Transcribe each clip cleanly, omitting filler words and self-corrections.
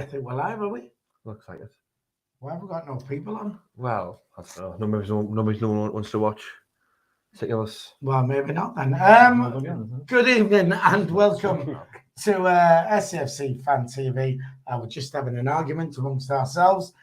think we're live, are we? Looks like it. Why have we got no people on? Well, I don't know. Nobody's no one wants to watch. Sick of us. Well, maybe not then. Good evening and welcome to SAFC Fan TV. We're just having an argument amongst ourselves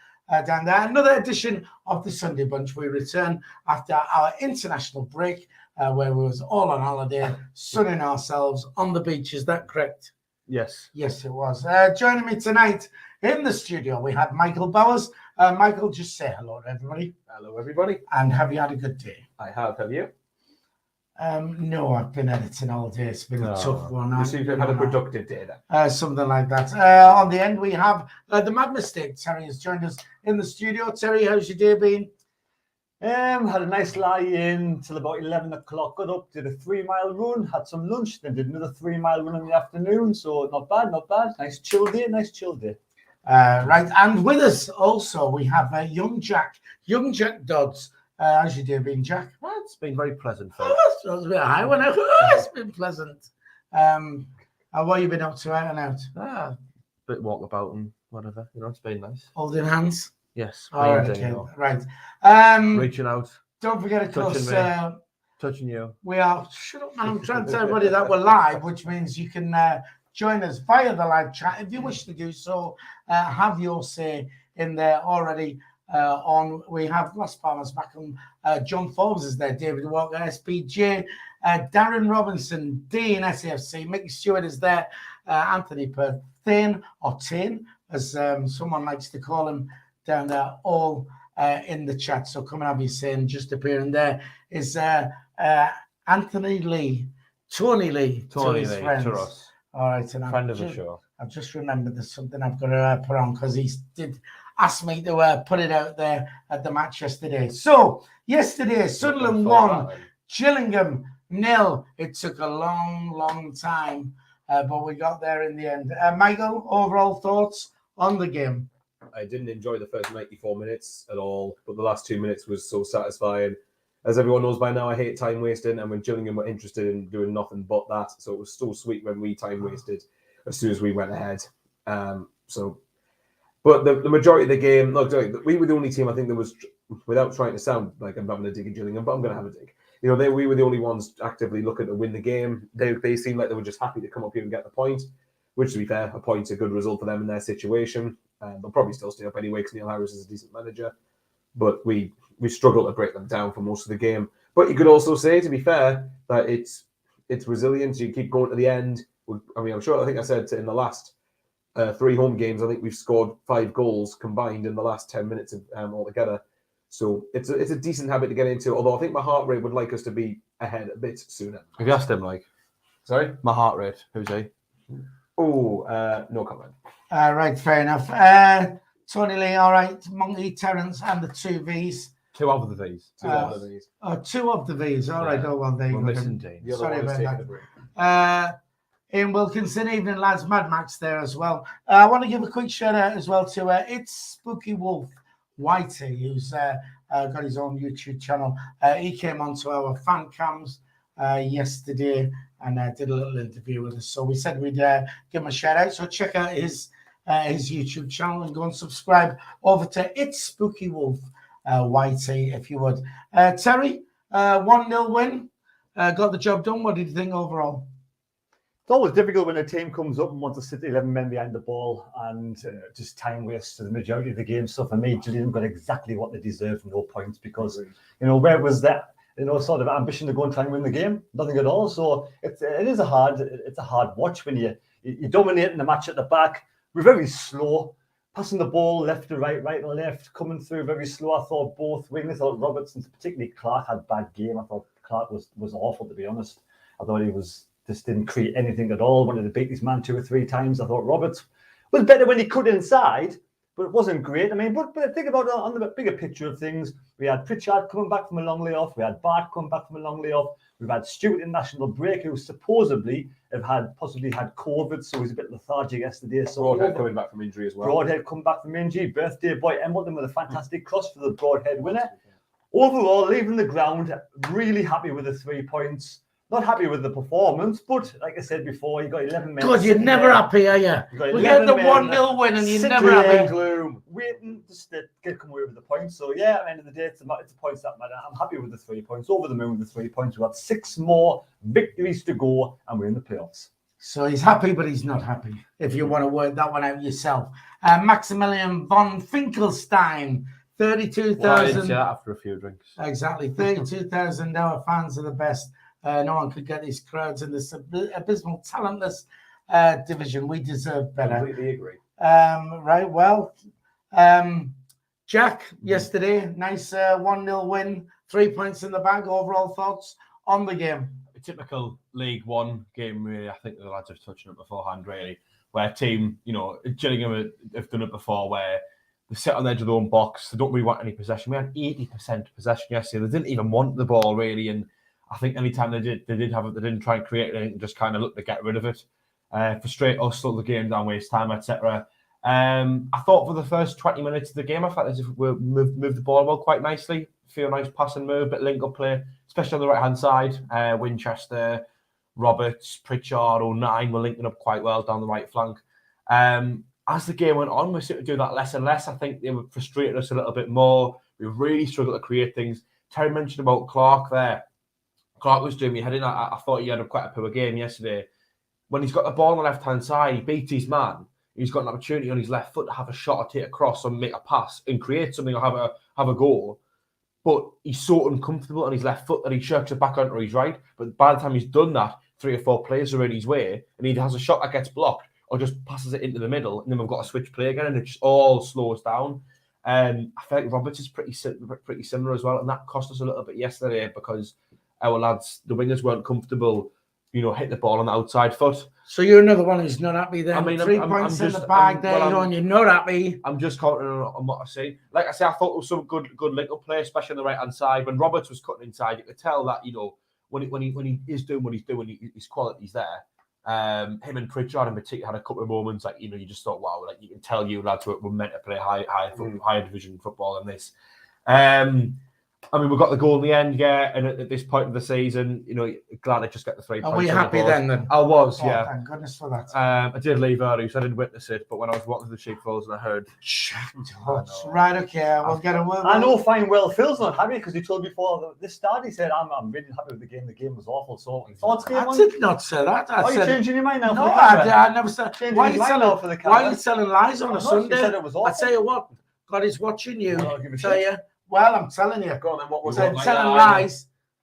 down there. Another edition of the Sunday Bunch. We return after our international break where we was all on holiday, sunning ourselves on the beach. Is that correct? Yes. Yes, it was. Joining me tonight in the studio, we have Michael Bowers. Michael, just say hello to everybody. Hello, everybody. And have you had a good day? I have. Have you? No, I've been editing all day. It's been a tough one. You seem to have had a productive day then. Something like that. On the end, we have the Mad Mistake. Terry has joined us in the studio. Terry, how's your day been? Had a nice lie in till about 11 o'clock. Got up, did a 3-mile run, had some lunch, then did another 3-mile run in the afternoon. So not bad, not bad. Nice chill day. Right, and with us also we have young Jack Dodds. How's your day been, Jack? Well, it's been very pleasant. That was a bit high when it's been pleasant. What have you been up to out and out? Bit walkabout and whatever. It's been nice. Holding hands? Yes. All right, okay. Right. Reaching out. Don't forget, of course, touching you. We are, shut up, man. I'm trying to tell everybody that we're live, which means you can join us via the live chat if you wish to do so. Have your say in there already. We have Las Palmas Macklem, John Forbes is there, David Walker, SPJ, Darren Robinson, Dean, SAFC, Mickey Stewart is there, Anthony Perthane, or Tane, as someone likes to call him down there, all in the chat. So come and have your say, and just appearing there is Anthony Lee, Tony Lee, to his friends. To us. All right, and friend of the show. I've just remembered there's something I've got to put on because he did ask me to put it out there at the match yesterday. So, yesterday, Sunderland 1, Gillingham 0. It took a long time, but we got there in the end. Michael, overall thoughts on the game? I didn't enjoy the first 94 minutes at all, but the last 2 minutes was so satisfying. As everyone knows by now, I hate time wasting, and when Gillingham were interested in doing nothing but that, so it was so sweet when we time wasted as soon as we went ahead. But the majority of the game, look, we were the only team I think that was, without trying to sound like I'm having a dig at Gillingham, but I'm going to have a dig. We were the only ones actively looking to win the game. They seemed like they were just happy to come up here and get the point, which, to be fair, a point's a good result for them in their situation. They'll probably still stay up anyway because Neil Harris is a decent manager. But we struggled to break them down for most of the game. But you could also say, to be fair, that it's resilience. You keep going to the end. I think I said in the last 3 home games, I think we've scored 5 goals combined in the last 10 minutes altogether. So it's a decent habit to get into, although I think my heart rate would like us to be ahead a bit sooner. Have you asked him, like? Sorry? My heart rate. Who's he? Oh, no comment. Right, fair enough. Tony Lee, all right. Monkey, Terence, and the 2 Vs. 2 of the Vs. 2 of the Vs. Oh, 2 of the Vs. All right. Oh, well, there you go. Missing Dean. Sorry about that. Ian Wilkinson, evening lads, Mad Max there as well. I want to give a quick shout out as well to It's Spooky Wolf Whitey, who's got his own YouTube channel. He came onto our fan cams yesterday and did a little interview with us. So we said we'd give him a shout out. So check out his YouTube channel and go and subscribe over to It's Spooky Wolf Whitey, if you would. Terry, 1-0 win. Got the job done. What did you think overall? It's always difficult when a team comes up and wants to sit 11 men behind the ball and just time waste to the majority of the game. So for me, Gillingham got exactly what they deserved, no points, because, where was that, sort of ambition to go and try and win the game? Nothing at all. So it's a hard watch when you're dominating the match at the back. We're very slow, passing the ball left to right to left, coming through very slow. I thought both wingers, I thought Robertson, particularly Clark, had a bad game. I thought Clark was awful, to be honest. I thought he just didn't create anything at all. Wanted to beat his man 2 or 3 times. I thought Roberts was better when he cut inside, but it wasn't great. I mean, but think about it on the bigger picture of things. We had Pritchard coming back from a long layoff. We had Bart coming back from a long layoff. We've had Stewart in national break, who supposedly possibly had COVID, so he's a bit lethargic yesterday. So Broadhead coming back from injury as well. Broadhead come back from injury. Birthday boy Embleton with a fantastic cross for the Broadhead winner. Overall, leaving the ground, really happy with the 3 points. Not happy with the performance, but like I said before, you got 11 men. God, you're never happy, are you? We get the 1-0 win and you're never happy. Gloom, waiting just to come away with the points. So yeah, at the end of the day, it's the points that matter. I'm happy with the 3 points. Over the moon with the 3 points. We've got 6 more victories to go, and we're in the playoffs. So he's happy, but he's not happy. If you want to work that one out yourself, Maximilian von Finkelstein, 32,000. Well, I didn't see that after a few drinks. Exactly, 32,000. Our fans are the best. No one could get these crowds in this abysmal, talentless division. We deserve better. Completely agree. Right, well, Jack, yesterday, nice 1-0 win, 3 points in the bag. Overall thoughts on the game? A typical League One game, really. I think the lads have touched on it beforehand, really, where a team, Gillingham have done it before, where they sit on the edge of their own box. They don't really want any possession. We had 80% possession yesterday. They didn't even want the ball, really, and I think anytime they didn't try and create anything, just kind of look to get rid of it, frustrate us, slow the game down, waste time, etc. I thought for the first 20 minutes of the game, I felt as if we moved the ball well quite nicely. Feel nice pass and move, bit link up play, especially on the right hand side. Winchester, Roberts, Pritchard, 09 were linking up quite well down the right flank. As the game went on, we seemed to do that less and less. I think they were frustrating us a little bit more. We really struggled to create things. Terry mentioned about Clark there. Clark was doing me head in. I thought he had quite a poor game yesterday. When he's got the ball on the left-hand side, he beats his man. He's got an opportunity on his left foot to have a shot or take a cross or make a pass and create something or have a goal. But he's so uncomfortable on his left foot that he shirks it back onto his right. But by the time he's done that, 3 or 4 players are in his way and he has a shot that gets blocked or just passes it into the middle, and then we've got to switch play again and it just all slows down. I feel like Roberts is pretty similar as well, and that cost us a little bit yesterday because our lads, the wingers, weren't comfortable, hit the ball on the outside foot. So you're another one who's not happy then. I mean, 3 points in the bag there, and you're not happy. I'm just commenting on what I see. Like I say, I thought there was some good link-up play, especially on the right-hand side. When Roberts was cutting inside, you could tell that, when he is doing what he's doing, his quality's there. Him and Pritchard in particular had a couple of moments, like, you just thought, wow, like you can tell you lads were meant to play higher division football than this. I mean, we got the goal in the end, yeah, and at this point of the season, glad I just got the 3 points. Are we happy then? I was, yeah. Thank goodness for that. I did leave early, so I didn't witness it, but when I was walking through the sheepfolds and I heard... Right, okay, we'll get a word. I know fine well Phil's not happy because he told me before this start, he said, I'm really happy with the game. The game was awful. So, thoughts game I did not say that. Are you changing your mind now? No, I never said. Why are you telling lies on a Sunday? Said it was awful. I tell you what, God is watching you. Well, I'm telling you. Go on, then what was it?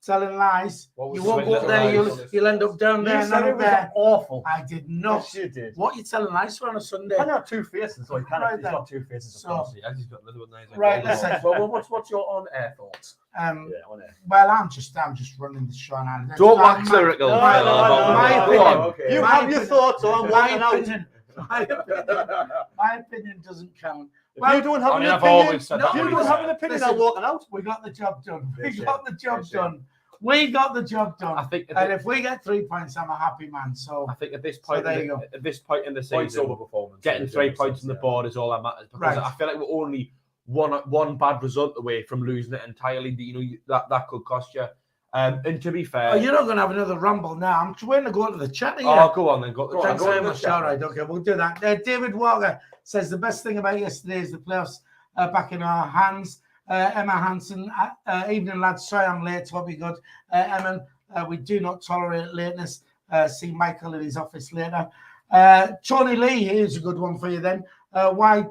Telling lies. You won't go up there. You'll end up down there. You said it was awful. I did not. Yes, you did. What are you telling lies for on a Sunday? I got 2 faces, so he can't. He's got 2 faces. So, he's got another one there. Right, listen. Well, what's your on-air thoughts? On air. Well, I'm just running the show now. Don't wax lyrical. My opinion. You have your thoughts, so I'm walking out. My opinion doesn't count. Well, you don't have an opinion. You don't have an opinion. I'm walking out. We got the job done. We got the job done. I think, and if we get 3 points, I'm a happy man. So I think at this point, at this point in the points season, over performance, getting 3 points on the board is all that matters. Because I feel like we're only one bad result away from losing it entirely. That could cost you. And to be fair, you're not going to have another rumble now. I'm waiting to go to the chat here. Oh, go on then. Thanks very much. All right, okay, we'll do that. David Walker says the best thing about yesterday is the playoffs back in our hands. Emma Hansen, evening lads. Sorry I'm late. Hope you good. Emma, we do not tolerate lateness. See Michael in his office later. Tony Lee, here's a good one for you then. Why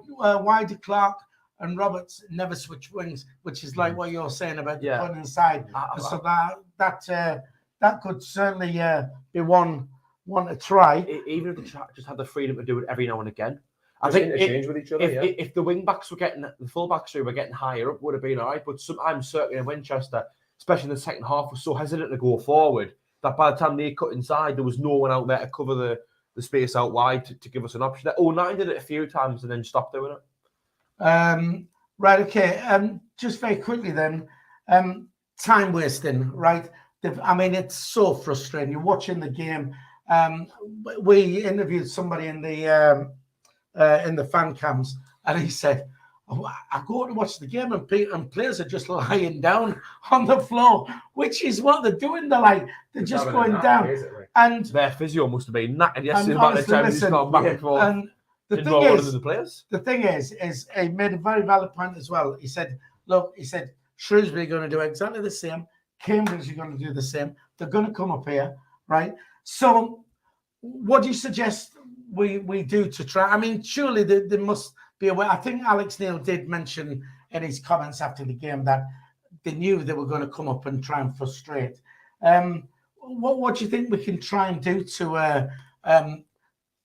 do Clark and Roberts never switch wings, which is like what you're saying about the putting inside. So that could certainly be one to try. Even if they just had the freedom to do it every now and again. I think interchange with each other. If the wing backs were the full backs were getting higher up, would have been all right. But I'm certain in Winchester, especially in the second half, was so hesitant to go forward that by the time they cut inside, there was no one out there to cover the space out wide to give us an option. 09 did it a few times and then stopped doing it. Right, okay. Just very quickly then, time wasting, right? I mean, it's so frustrating. You're watching the game. We interviewed somebody in the fan cams, and he said, I go to watch the game and players are just lying down on the floor, which is what they're doing. They're just going down. And their physio must have been knackered yesterday and about the honestly, time he's listen, gone back and forth. and the Didn't thing know one of is, the players. the thing is he made a very valid point as well. He said, look, Shrewsbury are going to do exactly the same. Cambridge are going to do the same. They're going to come up here, right? So what do you suggest we do to try? I mean, surely they must be aware. I think Alex Neil did mention in his comments after the game that they knew they were going to come up and try and frustrate. What do you think we can try and do to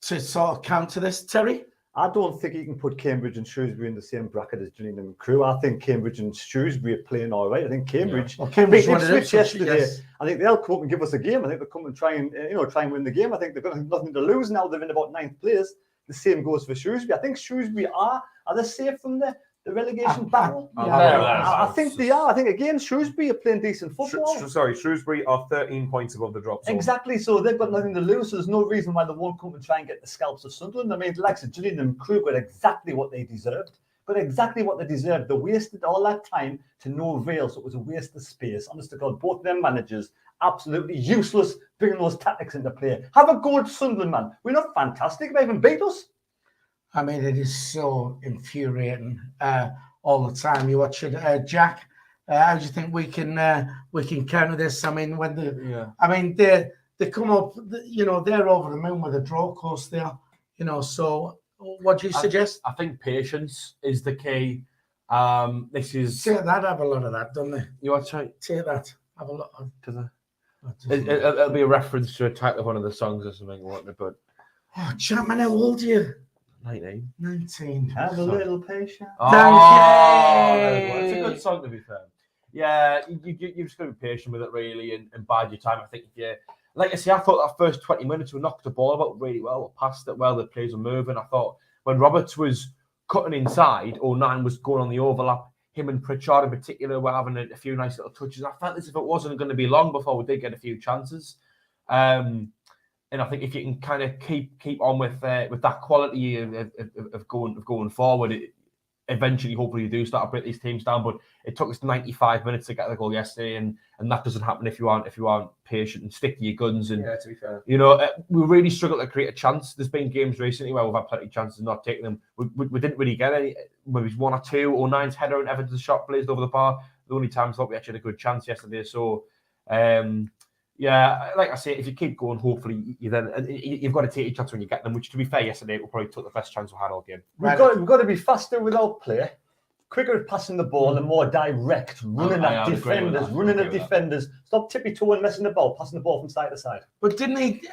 sort of counter this, Terry? I don't think you can put Cambridge and Shrewsbury in the same bracket as Gillingham and Crewe. I think Cambridge and Shrewsbury are playing all right. I think Cambridge, Cambridge beat Ipswich yesterday. Yes. I think they'll come up and give us a game. I think they'll come and try and win the game. I think they've got nothing to lose now. They're in about 9th place. The same goes for Shrewsbury. I think Shrewsbury are they safe from the relegation battle? I think they are. I think again Shrewsbury are playing decent football. Shrewsbury are 13 points above the drop zone. Exactly. So they've got nothing to lose. So there's no reason why they won't come and try and get the scalps of Sunderland. I mean, the likes of Gillingham and Crewe got exactly what they deserved. They wasted all that time to no avail. So it was a waste of space. Honest to God, both them managers absolutely useless bringing those tactics into play. Have a go at Sunderland, man. We're not fantastic. They even beat us. I mean, it is so infuriating all the time. You watch it, Jack. How do you think we can counter this? I mean, they come up, they're over the moon with a draw, of course they are. So what do you suggest? I think patience is the key. This is Take that, have a lot of that, don't they? You want to try? Take that, have a lot of. It'll be a reference to a title of one of the songs or something, won't it? But Chapman, how old are you? 19. Have a little patience. It's a good song, to be fair. Yeah, you've just got to be patient with it, really, and bide your time. I think if you, like I say, I thought that first 20 minutes we knocked the ball about really well, passed it well, the players were moving. I thought when Roberts was cutting inside, 09 was going on the overlap, him and Pritchard in particular were having a few nice little touches. I felt as if it wasn't going to be long before we did get a few chances. And I think if you can kind of keep on with that quality of going forward, eventually, hopefully, you do start to break these teams down. But it took us 95 minutes to get the goal yesterday, and that doesn't happen if you aren't patient and stick to your guns. And to be fair, we really struggle to create a chance. There's been games recently where we've had plenty of chances and not taking them. We didn't really get any. Maybe one or two. 09's header and Everton's shot blazed over the bar. The only time I thought we actually had a good chance yesterday. So. Yeah, like I say, if you keep going, hopefully you've got to take your chance when you get them. Which, to be fair, yesterday we probably took the best chance we had all game. We've got to be faster without play, quicker at passing the ball, and more direct, running at defenders. Stop tippy toeing, messing about, passing the ball from side to side. But didn't he,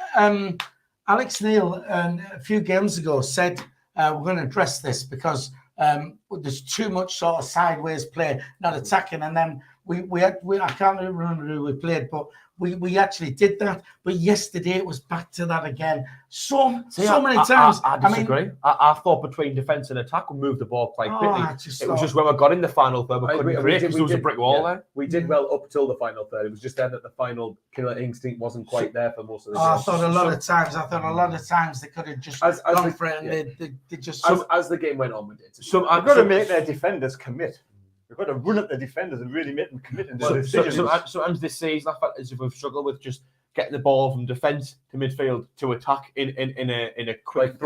Alex Neil, a few games ago said we're going to address this because there's too much sort of sideways play, not attacking, and then we I can't remember who we played, but. We actually did that, but yesterday it was back to that again. So many times. I disagree. I thought between defence and attack, we moved the ball quite quickly. It was just when we got in the final third, we couldn't create because there was a brick wall there. We did well up till the final third. It was just then that the final killer instinct wasn't quite there for most of the game. I thought a lot of times they could have just gone for it, and they just. As the game went on, we did. So I've got to make their defenders commit. We've got to run at the defenders and really make them commit. Sometimes this season, I felt as if we've struggled with just getting the ball from defence to midfield to attack in a quick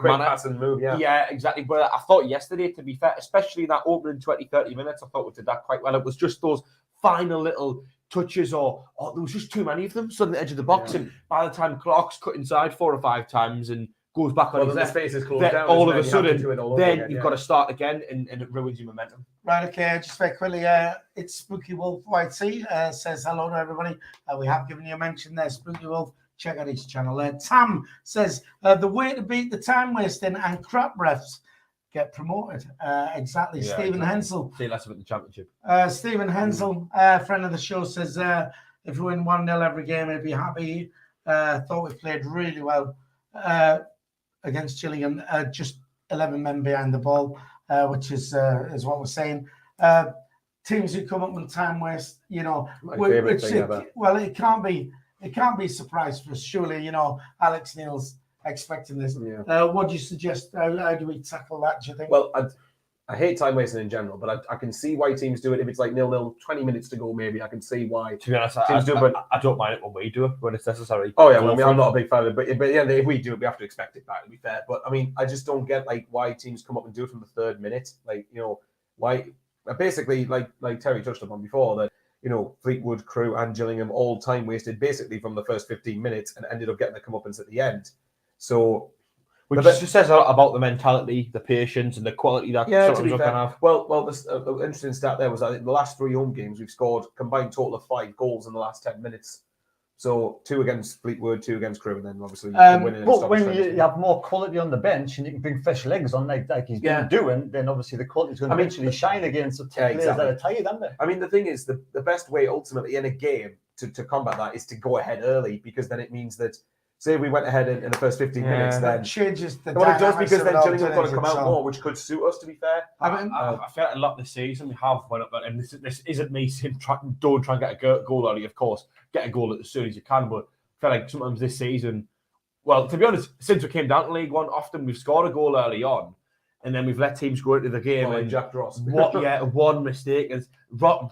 manner. Pass and move, yeah, exactly. But I thought yesterday, to be fair, especially in that opening 20-30 minutes, I thought we did that quite well. It was just those final little touches, or there was just too many of them. So on the edge of the box, and by the time Clark's cut inside 4 or 5 times and goes back on his left, space is closed down, all of a sudden, you've got to start again, and it ruins your momentum. Right, okay, just very quickly, it's Spooky Wolf YT, says hello to everybody. We have given you a mention there, Spooky Wolf. Check out his channel. Tam says, the way to beat the time wasting and crap refs, get promoted. Exactly. Yeah, Stephen Hensel. Say less about the championship. Stephen Hensel, friend of the show, says, if we win 1-0 every game, he'd be happy. Thought we played really well. Against Gillingham, just 11 men behind the ball, which is what we're saying. Teams who come up with time waste, it can't be a surprise for us. Surely, Alex Neil's expecting this. Yeah. What do you suggest? How do we tackle that? Do you think? Well, I hate time wasting in general, but I can see why teams do it. If it's like 0-0, 20 minutes to go, maybe I can see why. To be honest, teams do it, but I don't mind it when we do it when it's necessary. Oh yeah, well, I'm not a big fan of it, but yeah, if we do it, we have to expect it back. To be fair, but I mean, I just don't get like why teams come up and do it from the 3rd minute. Like why? Basically, like Terry touched upon before, that Fleetwood, Crewe, and Gillingham all time wasted basically from the first 15 minutes and ended up getting the comeuppance at the end. So. Which just says a lot about the mentality, the patience, and the quality that some can have. Well, this interesting stat there was that in the last 3 home games, we've scored combined total of 5 goals in the last 10 minutes. So 2 against Fleetwood, 2 against Crewe, and then obviously winning. But when you have more quality on the bench and you can bring fresh legs on like he's been doing, then obviously the quality is going to eventually shine against the players that are tired, aren't they? I mean, the thing is, the best way ultimately in a game to combat that is to go ahead early, because then it means that. Say we went ahead in the first 15 minutes, then changes the well, it does, because then Gillingham got to come out so. more, which could suit us, to be fair. I mean, I feel like a lot this season we have went up, and this isn't me saying don't try and get a goal early, of course. Get a goal as soon as you can, but I feel like sometimes this season, well, to be honest, since we came down to League One, often we've scored a goal early on, and then we've let teams go into the game. Like and Jack Ross. One mistake. And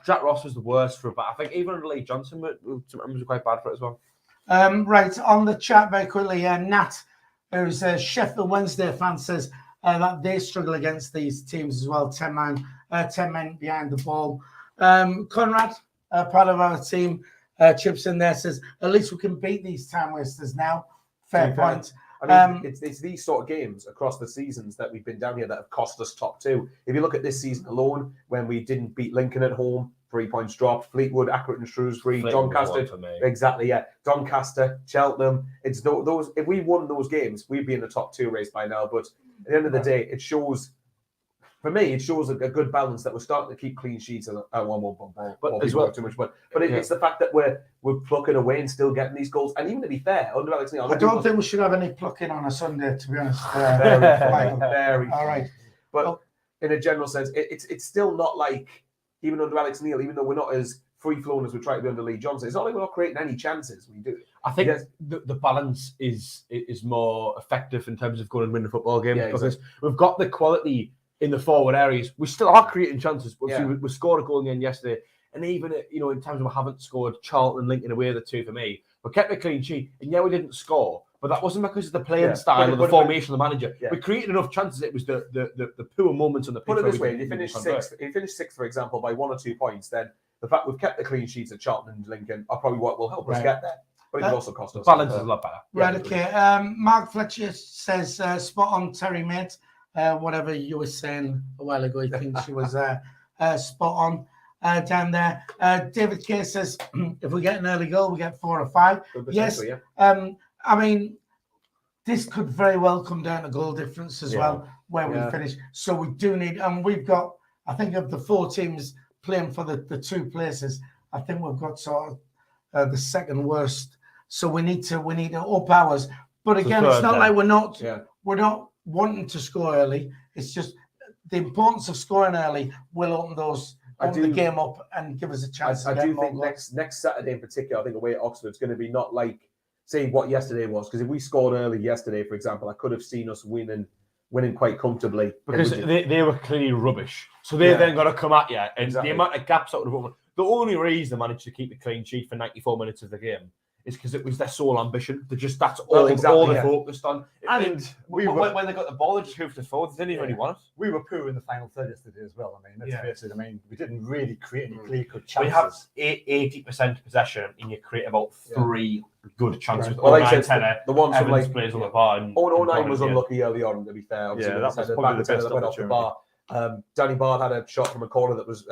Jack Ross was the worst for it, but I think even Lee Johnson sometimes was quite bad for it as well. Right, on the chat very quickly, Nat, who's a Sheffield Wednesday fan, says that they struggle against these teams as well, 10 men behind the ball. Conrad, part of our team, chips in there, says, at least we can beat these time wasters now. Fair point. I mean, it's these sort of games across the seasons that we've been down here that have cost us top 2. If you look at this season alone, when we didn't beat Lincoln at home, 3 points dropped, Fleetwood, Accrington, Shrewsbury, Doncaster, exactly, yeah, Doncaster, Cheltenham. It's those. If we won those games, we'd be in the top 2 race by now. But at the end of the day, it shows. For me, it shows a good balance that we're starting to keep clean sheets. But as well, too much. But it's the fact that we're plucking away and still getting these goals. And even to be fair, under Alex Neil, I don't think we should have any plucking on a Sunday, to be honest. Very. All right. But in a general sense, it's still not like, even under Alex Neil, even though we're not as free-flowing as we try to be under Lee Johnson, it's not like we're not creating any chances. We do. I think the balance is more effective in terms of going and winning the football game, because we've got the quality in the forward areas. We still are creating chances, but we scored a goal in the end yesterday. And even in times when we haven't scored, Charlton and Lincoln away are the 2 for me. We kept a clean sheet, and we didn't score. But that wasn't because of the playing style or the formation of the manager. We created enough chances. It was the poor moments on the pitch. Put it this way: if you finish 6th, for example, by 1 or 2 points, then the fact we've kept the clean sheets at Charlton and Lincoln are probably what will help us get there. But it also cost us. Balance is a lot better. Right. Okay. Mark Fletcher says, "Spot on, Terry, mate. Whatever you were saying a while ago, I think she was spot on down there." David Kay says, "If we get an early goal, we get 4 or 5." Yes. I mean, this could very well come down to goal difference as well, where we finish. So we do need, and we've got, I think, of the 4 teams playing for the 2 places, I think we've got sort of the second worst. So we need to up ours. But again, it's not like we're not wanting to score early. It's just the importance of scoring early will open the game up and give us a chance. I do think next Saturday in particular, I think away at Oxford, it's going to be not like say what yesterday was, because if we scored early yesterday, for example, I could have seen us winning quite comfortably, because they were clearly rubbish. So they then got to come at you, and the amount of gaps out of the only reason they managed to keep the clean sheet for 94 minutes of the game is because it was their sole ambition. That's all they focused on. And when they got the ball, they just moved it forward. They didn't even really want it. We were poor in the final third yesterday as well. I mean, let's face it. I mean, we didn't really create any clear-cut chances. We have 80% possession, and you create about 3 good chances. Well, like I said, the ones from Evans plays on the bar. 09 was unlucky early on, to be fair. Obviously, that was probably the best that went off the bar. Danny Bard had a shot from a corner that was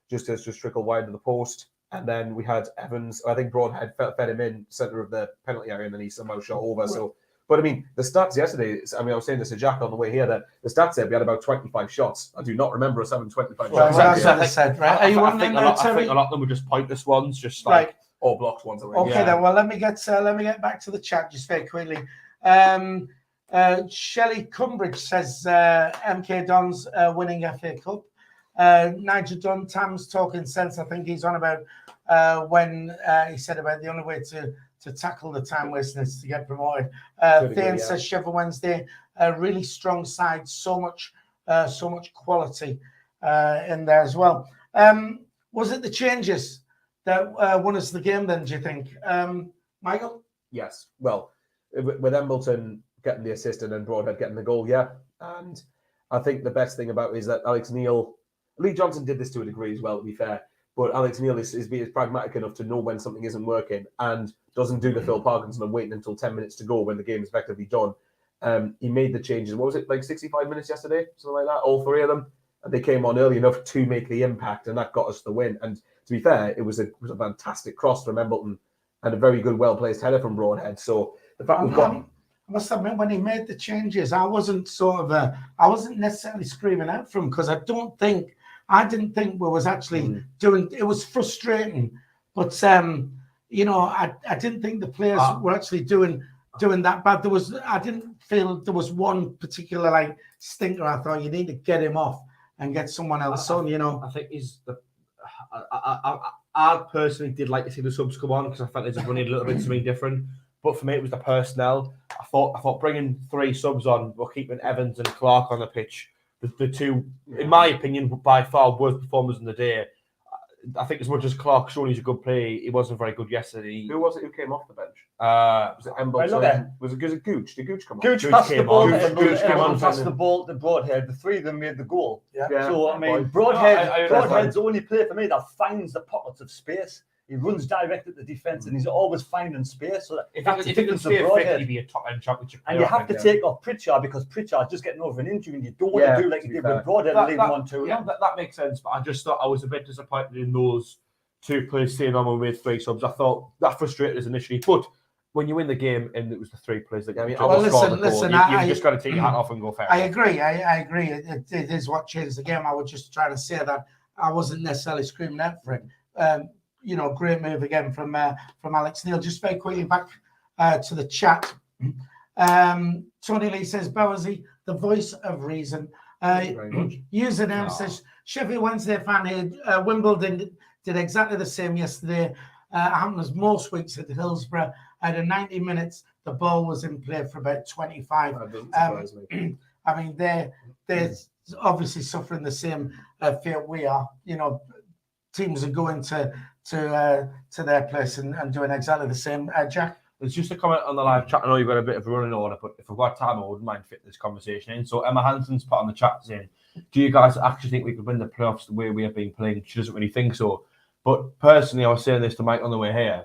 just trickled wide of the post. And then we had Evans, I think Broadhead fed him in centre of the penalty area, and then he somehow shot over. So, but I mean, the stats yesterday, I was saying this to Jack on the way here, that the stats said we had about 25 shots. I do not remember us having 25 shots. That's what I said, right? I think a lot of them were just pointless ones, just like or blocked ones. Okay, then. Well, let me get back to the chat just very quickly. Shelley Cumbridge says MK Dons winning FA Cup. Nigel Dunn, Tam's talking sense. I think he's on about when he said about the only way to tackle the time wasting is to get promoted. Thane says Sheffield Wednesday, a really strong side, so much so much quality in there as well. Was it the changes that won us the game then, do you think? Michael? Yes. Well, with Embleton getting the assist and then Broadhead getting the goal, yeah. And I think the best thing about it is that Lee Johnson did this to a degree as well, to be fair. But Alex Neil is pragmatic enough to know when something isn't working and doesn't do the Phil Parkinson and waiting until 10 minutes to go when the game is effectively done. He made the changes. What was it, like 65 minutes yesterday? Something like that, all three of them. And they came on early enough to make the impact, and that got us the win. And to be fair, it was a fantastic cross from Embleton and a very good, well-placed header from Broadhead. So the fact we've got... I must admit, when he made the changes, I wasn't necessarily screaming out for him because I didn't think we was actually doing. It was frustrating, but I didn't think the players were actually doing that bad. I didn't feel there was one particular stinker. I thought you need to get him off and get someone else on. I think I personally did like to see the subs come on because I felt they just wanted a little bit something different. But for me, it was the personnel. I thought bringing three subs on, we're keeping Evans and Clark on the pitch. The two, in my opinion, by far worst performers in the day. I think as much as Clark showed he's a good player, he wasn't very good yesterday. Who was it who came off the bench? Was it Embleton? Was it Gooch? Did Gooch come on? Gooch passed the ball. Gooch came on. Passed the ball to Broadhead. The three of them made the goal. Yeah. So, I mean, Broadhead's the only player for me that finds the pockets of space. He runs direct at the defence and he's always finding space. So if he can stay fit, he'd be a top-end championship player. And you have to take off Pritchard because Pritchard's just getting over an injury and you don't want to do like you did with Broadhead and leave him on too. Yeah, that makes sense. But I just thought I was a bit disappointed in those two players staying on with three subs. I thought that frustrated us initially. But when you win the game and it was the three players that you've just got to take your hat off and go fair. I agree. I agree. It is what changed the game. I was just trying to say that I wasn't necessarily screaming out for it. Great move again from Alex Neil. Just very quickly back to the chat. Tony Lee says, Bowersy, the voice of reason. Username says, Sheffield Wednesday fan here. Wimbledon did exactly the same yesterday. Happens most weeks at Hillsborough. At 90 minutes, the ball was in play for about 25. That doesn't surprise me. I mean, they're obviously suffering the same fate we are. Teams are going to their place and doing exactly the same. Jack? There's just a comment on the live chat. I know you've got a bit of a running order, but if I've got time, I wouldn't mind fitting this conversation in. So Emma Hanson's put on the chat saying, do you guys actually think we could win the playoffs the way we have been playing? She doesn't really think so. But personally, I was saying this to Mike on the way here.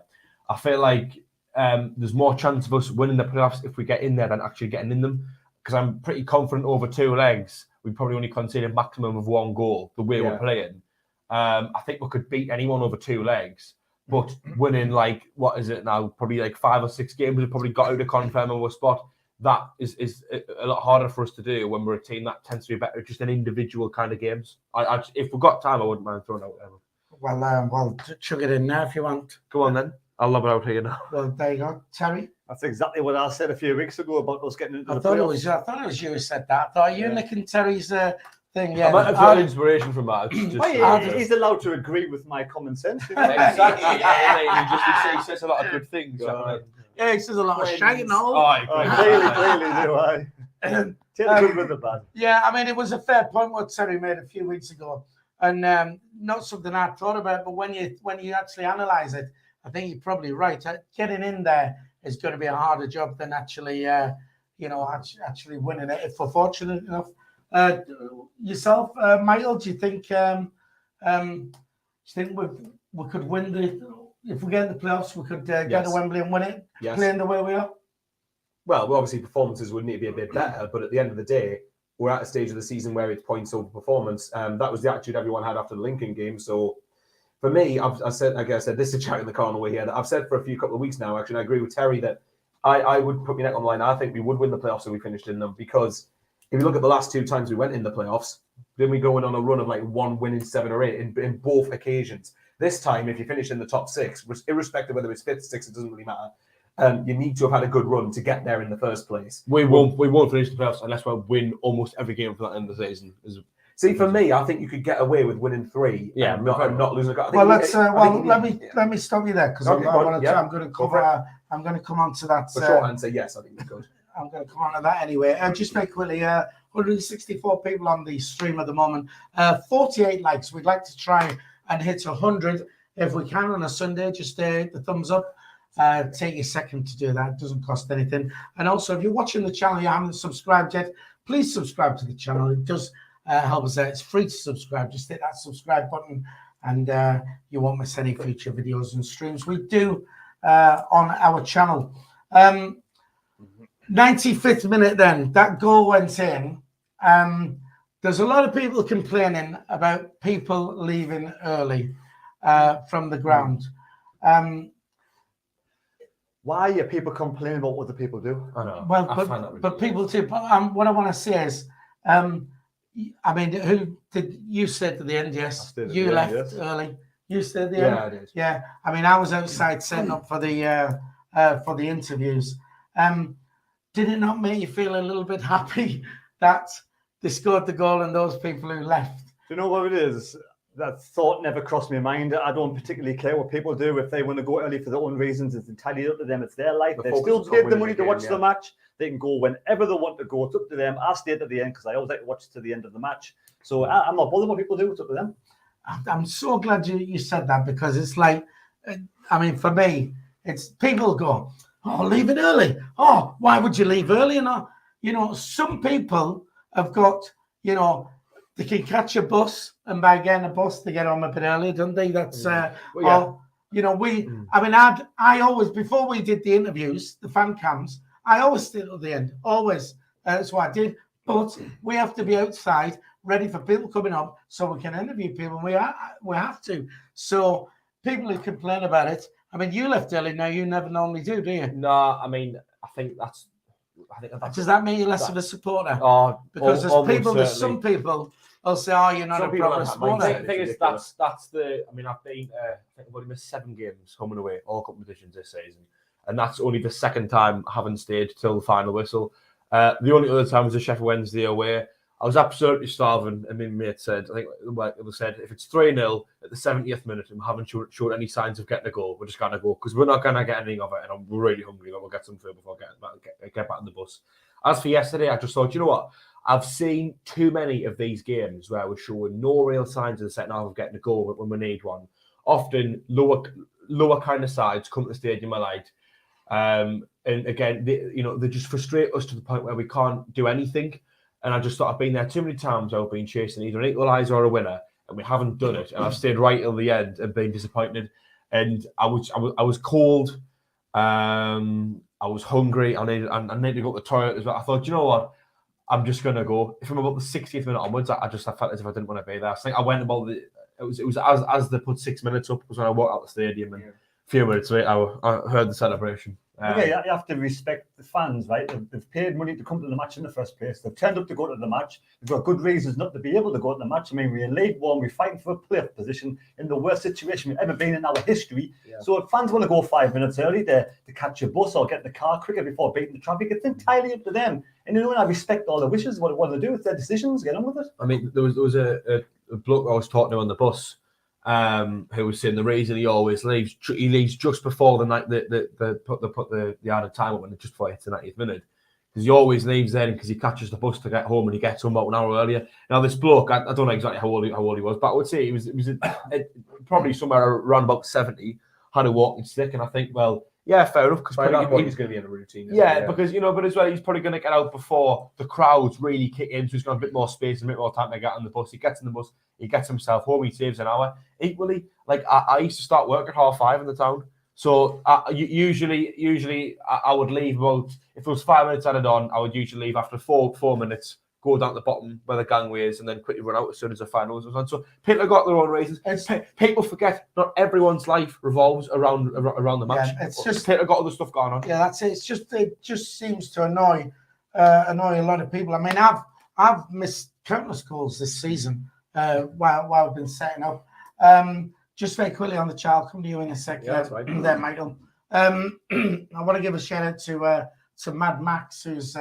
I feel like there's more chance of us winning the playoffs if we get in there than actually getting in them. Because I'm pretty confident over 2 legs, we probably only conceded a maximum of 1 goal the way we're playing. I think we could beat anyone over 2 legs, but winning what is it now? Probably 5 or 6 games, we've probably got out to confirm our spot. That is a lot harder for us to do when we're a team that tends to be better just in individual kind of games. If we've got time, I wouldn't mind throwing out whatever. Well, chug it in now if you want. Go on then. I'll lob it out here now. Well, there you go. Terry? That's exactly what I said a few weeks ago about us getting into the playoffs. I thought it was you who said that. I thought you nicking Terry's thing. Yeah, I might have got inspiration from that. He's allowed to agree with my common sense. Exactly. He says a lot of good things. Yeah, he says a lot of shagging. Clearly do I. Take the good with the bad. Yeah, I mean, it was a fair point what Terry made a few weeks ago. And not something I thought about, but when you actually analyse it, I think you're probably right. Getting in there is going to be a harder job than actually winning it if we're fortunate enough. Yourself, Michael, do you think we could win if we get in the playoffs, we could get to Wembley and win it, playing the way we are? Well, obviously performances would need to be a bit better, but at the end of the day, we're at a stage of the season where it's points over performance. That was the attitude everyone had after the Lincoln game. So for me, I said, like I said, this is a chat in the corner way here that I've said for a couple of weeks now, actually, and I agree with Terry that I would put my neck on the line. I think we would win the playoffs if we finished in them, because if you look at the last 2 times we went in the playoffs, then we go in on a run of 1 win in 7 or 8 in both occasions. This time, if you finish in the top 6, irrespective of whether it's 5th, 6th, it doesn't really matter. You need to have had a good run to get there in the first place. We won't finish the playoffs unless we win almost every game for that end of the season. See, for me, I think you could get away with winning 3 and not losing a goal. Well, let me stop you there because I'm going to come on to that. For short answer, yes, I think you could. I'm going to come on to that anyway. Just very quickly, 164 people on the stream at the moment. 48 likes. We'd like to try and hit 100 if we can on a Sunday. Just hit the thumbs up. Take a second to do that. It doesn't cost anything. And also, if you're watching the channel, you haven't subscribed yet, please subscribe to the channel. It does help us out. It's free to subscribe. Just hit that subscribe button and you won't miss any future videos and streams we do on our channel. 95th minute then, that goal went in. There's a lot of people complaining about people leaving early from the ground. Why are people complaining about what the people do? I know. Well, I find that but people too. But what I want to say is, I mean, who did you stay to the end? Yes, you left early. You stayed at the end. Yeah, I did. Yeah, I mean, I was outside setting up for the interviews. Did it not make you feel a little bit happy that they scored the goal and those people who left? Do you know what it is? That thought never crossed my mind. I don't particularly care what people do. If they want to go early for their own reasons, it's entirely up to them. It's their life. They've still paid the money to watch the match. They can go whenever they want to go. It's up to them. I stayed at the end because I always like to watch to the end of the match. So I'm not bothered what people do. It's up to them. I'm so glad you said that, because it's like, I mean, for me, it's people go, oh, leave it early. Oh, why would you leave early? Some people have got, they can catch a bus, and by getting a bus, they get home a bit early, don't they? That's, I always, before we did the interviews, the fan cams, I always stayed at the end, always. That's what I did. But we have to be outside, ready for people coming up, so we can interview people. We have to. So people who complain about it, I mean, you left early. Now you never normally do you? No, I mean, I think that's. Does that make you less of a supporter? Oh, because there's some people will say, "Oh, you're not a proper supporter." The thing is, that's the. I mean, I've been. I think I've only missed 7 games home and away, all competitions this season, and that's only the second time I haven't stayed till the final whistle. The only other time was the Sheffield Wednesday away. I was absolutely starving, and my mate said, I think it said, if it's 3-0 at the 70th minute and we haven't showed any signs of getting a goal, we're just going to go, because we're not going to get anything of it, and I'm really hungry, but we'll get some food before I get back on the bus. As for yesterday, I just thought, you know what? I've seen too many of these games where we're showing no real signs in the second half of getting a goal when we need one. Often, lower kind of sides come to the stadium a light. And again, they just frustrate us to the point where we can't do anything. And I just thought I've been there too many times. I've been chasing either an equaliser or a winner, and we haven't done it. And I've stayed right till the end and been disappointed. And I was cold. I was hungry. I needed to go to the toilet as well. I thought, you know what? I'm just gonna go. From about the 60th minute onwards, I felt as if I didn't want to be there. I think I went about it was as they put 6 minutes up was when I walked out the stadium, and a few minutes later I heard the celebration. You have to respect the fans, right? They've paid money to come to the match in the first place. They've turned up to go to the match. They've got good reasons not to be able to go to the match. I mean, we're in League One. We're fighting for a playoff position in the worst situation we've ever been in our history. Yeah. So if fans want to go 5 minutes early to catch a bus or get in the car quicker before beating the traffic, it's entirely up to them. And I respect all the wishes. What they want to do, it's their decisions. Get on with it. I mean, there was a bloke I was talking to on the bus. Who was saying the reason he always leaves, he leaves just before the night they put the added time up, and just before it's the 90th minute, because he always leaves then because he catches the bus to get home, and he gets home about an hour earlier. Now this bloke, I don't know exactly how old he was, but I would say he was probably somewhere around about 70, had a walking stick, and I think, well, yeah, fair enough, because by that point he's going to be in a routine. Yeah, because but as well, he's probably going to get out before the crowds really kick in, so he's got a bit more space and a bit more time to get on the bus. He gets in the bus, he gets himself home, he saves an hour. Equally, like I used to start work at 5:30 in the town, so usually I would leave about, if it was 5 minutes added on, I would usually leave after four minutes, go down to the bottom where the gangway is, and then quickly run out as soon as the finals was on. So people have got their own reasons. People forget not everyone's life revolves around the match. Yeah, it's just people have got other stuff going on. Yeah, that's it. It just seems to annoy a lot of people. I mean, I've missed countless calls this season while I've been setting up. Just very quickly on the child, I'll come to you in a second. Yeah, that's right. There, Michael. I want to give a shout out to Mad Max, who's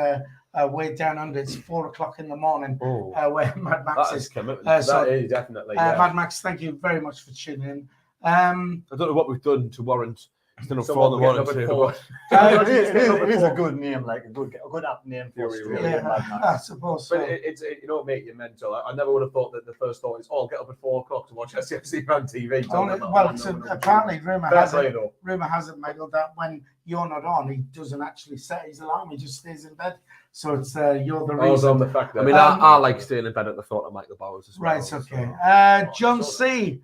way down under. It's 4:00 in the morning where Mad Max is. That is definitely. Mad Max, thank you very much for tuning in. I don't know what we've done to warrant It's done a Someone for the getting one up or at two. 4. It is a good name, like a good app name for Really, really Australia. Yeah, I suppose so. But it's you know, mate, you're mental. I never would have thought that the first thought is, oh, I'll get up at 4 o'clock to watch SAFC Fan TV. Apparently, rumour Fair has play, it, though. Michael, that when you're not on, he doesn't actually set his alarm. He just stays in bed. So it's you're the I was on reason. the fact that I mean, I like staying in bed at the thought of Michael Bowers as well. Right, so- okay. John C.,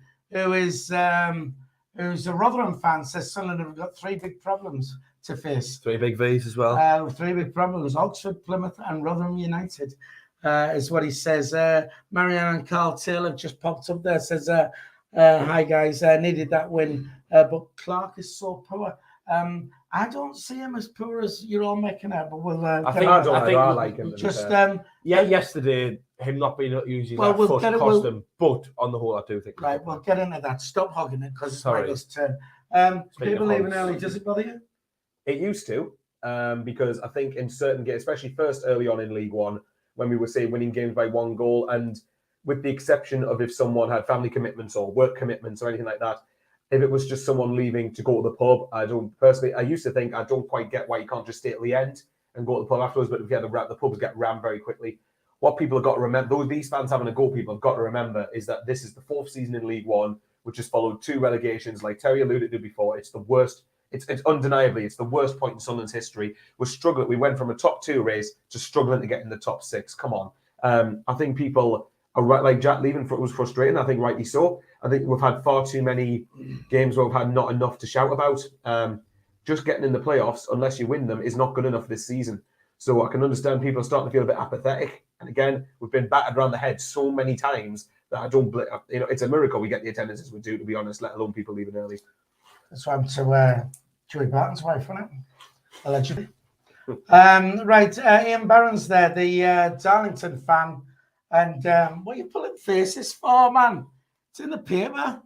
who's a Rotherham fan, says Sunderland have got 3 big problems to face. 3 big V's as well. 3 big problems: Oxford, Plymouth, and Rotherham United, is what he says. Marianne and Carl Taylor have just popped up there. Says, "Hi guys, needed that win, but Clark is so poor." I don't see him as poor as you're all making out, but we'll. I get think- on- I like him. just Yesterday, him not being using Well, that we'll foot get it- cost we'll- him, but on the whole, I do think. right. We'll get into that. Stop hogging it because it's Sorry. Michael's turn. Speaking People of leaving hogs. early. Does it bother you? It used to, because I think in certain games, especially first early on in League One, when we were say winning games by 1 goal, and with the exception of if someone had family commitments or work commitments or anything like that, if it was just someone leaving to go to the pub, I used to think I don't quite get why you can't just stay at the end and go to the pub afterwards, but if you had the pubs get rammed very quickly. What people have got to remember, though these fans having a go, people have got to remember is that this is the 4th season in League One, which has followed 2 relegations, like Terry alluded to before. It's the worst. It's undeniably, it's the worst point in Sunderland's history. We're struggling. We went from a top 2 race to struggling to get in the top 6. Come on. I think people are right, like Jack leaving was frustrating. I think rightly so. I think we've had far too many games where we've had not enough to shout about. Just getting in the playoffs, unless you win them, is not good enough this season. So I can understand people are starting to feel a bit apathetic. And again, we've been battered around the head so many times that I don't, it's a miracle we get the attendances we do, to be honest, let alone people leaving early. That's why I'm to Joey Barton's wife, wasn't it? Allegedly. Right, Ian Barron's there, the Darlington fan. And what are you pulling faces for, man? It's in the paper.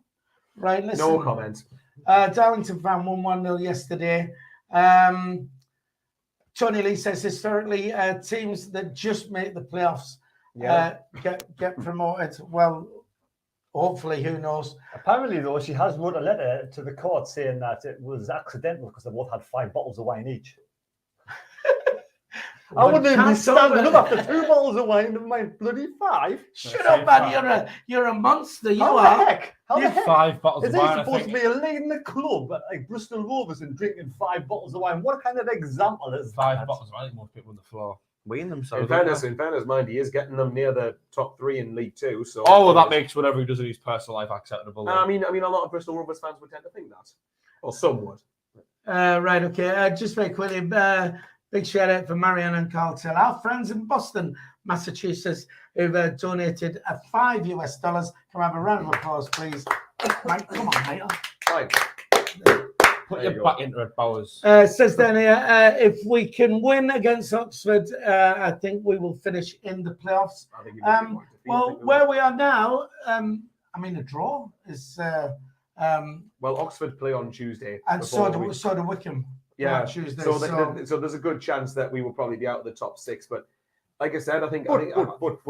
Right, listen. No comment. Darlington fan won 1-0 yesterday. Tony Lee says historically, teams that just make the playoffs get promoted. Well, hopefully, who knows? Apparently, though, she has wrote a letter to the court saying that it was accidental because they both had 5 bottles of wine each. I wouldn't even be standing up after 2 bottles of wine, never mind bloody 5. Shut up, man! You're a monster. You How are. the heck? How the heck? 5 bottles Is of he wine, I supposed think. to be leading the club like Bristol Rovers and drinking 5 bottles of wine? What kind of example is 5 that? bottles of wine. I think most people on the floor weighing themselves. In fairness, mind, he is getting them near the top 3 in League 2. So Oh, well, that makes whatever he does in his personal life acceptable. I mean, a lot of Bristol Rovers fans would tend to think that, or some would. Right, okay. Just very quickly, big shout out for Marianne and Carl Taylor, our friends in Boston, Massachusetts, who've donated $5 US. Can we have a round of applause, please? Mate, come on, mate. Right. Put There your you back into it, Bowers. Says down here, if we can win against Oxford, I think we will finish in the playoffs. I think he might be quite defeated, I Well, think we where will. we are now, a draw is, Well, Oxford play on Tuesday. and before so do Wickham. Yeah, on Tuesday. so, So, so there's a good chance that we will probably be out of the top 6. But like I said, I think But what?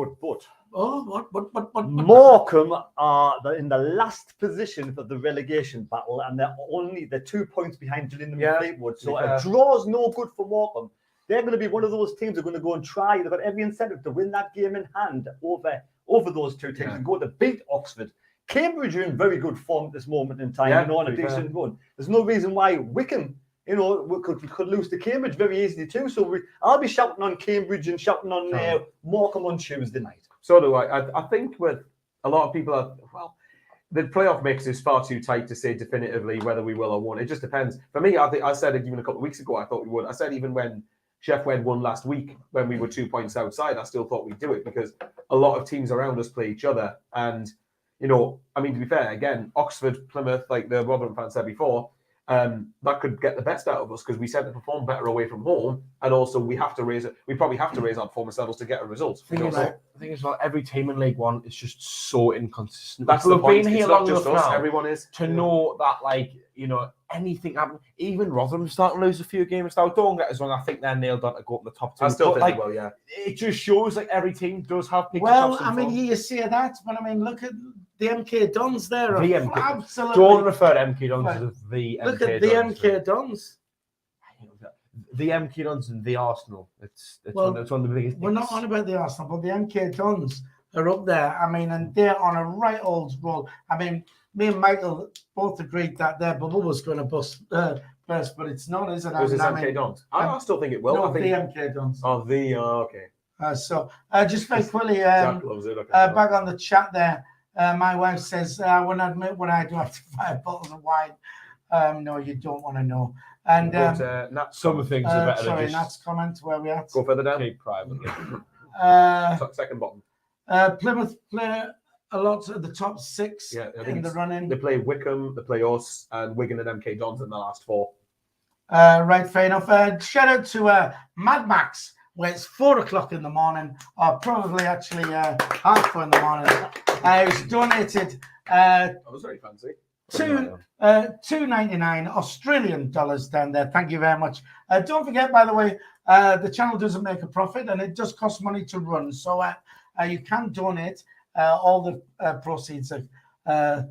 Morecambe are in the last position for the relegation battle, and they're 2 points behind Gillingham Yeah, and Fleetwood. So yeah. a draw's no good for Morecambe. They're going to be one of those teams who are going to go and try. They've got every incentive to win that game in hand over those 2 teams and go to beat Oxford. Cambridge are in very good form at this moment in time, on a decent run. There's no reason why Wickham, could lose to Cambridge very easily too. So I'll be shouting on Cambridge and shouting on Morecambe on Tuesday night. So do I. I think with a lot of people the playoff mix is far too tight to say definitively whether we will or won't. It just depends. For me, I think I said it even a couple of weeks ago. I thought we would. I said even when Sheffield won last week, when we were 2 points outside, I still thought we'd do it because a lot of teams around us play each other. And to be fair, again, Oxford, Plymouth, like the Rotherham fans said before, that could get the best out of us because we tend to perform better away from home, and also we probably have to raise our performance levels to get a result. The thing is, every team in League One is just so inconsistent. That's People the have point. been here It's long not just enough us. now Everyone is to know that, anything happen. Even Rotherham starting to lose a few games now. Don't get us wrong. I think they're nailed on to go up in the top 2. I still but, think they will, yeah. It just shows every team does have peaks. well, you say that, but look at the MK Dons there. The are MK absolutely. Don't refer to MK Dons as the MK Look at Dons. the MK Dons. The MK Dons and the Arsenal. It's Well, one of the biggest. We're not on about the Arsenal, but the MK Dons are up there. I mean, and they're on a right old roll. I mean, me and Michael both agreed that their bubble was going to burst, but it's not, is it? Was this MK Dons? I still think it will. No, I think... the MK Dons. Oh, okay. So just very quickly, Jack loves it. Okay. back on the chat there, my wife says, I won't admit when I do have to buy bottles of wine. No, you don't want to know. And some things are better sorry, than just Nat's comment, where we at? go further down. keep private. Second bottom. Plymouth play a lot of the top 6 in the running. They play Wickham, they play us, and Wigan and MK Dons in the last 4. Right, fair enough. Shout out to Mad Max, where it's 4 o'clock in the morning, or probably actually 4:30 in the morning. It's donated That was very fancy. $2.99 Australian dollars down there. Thank you very much. Don't forget, by the way, the channel doesn't make a profit, and it does cost money to run. So you can donate. All the proceeds are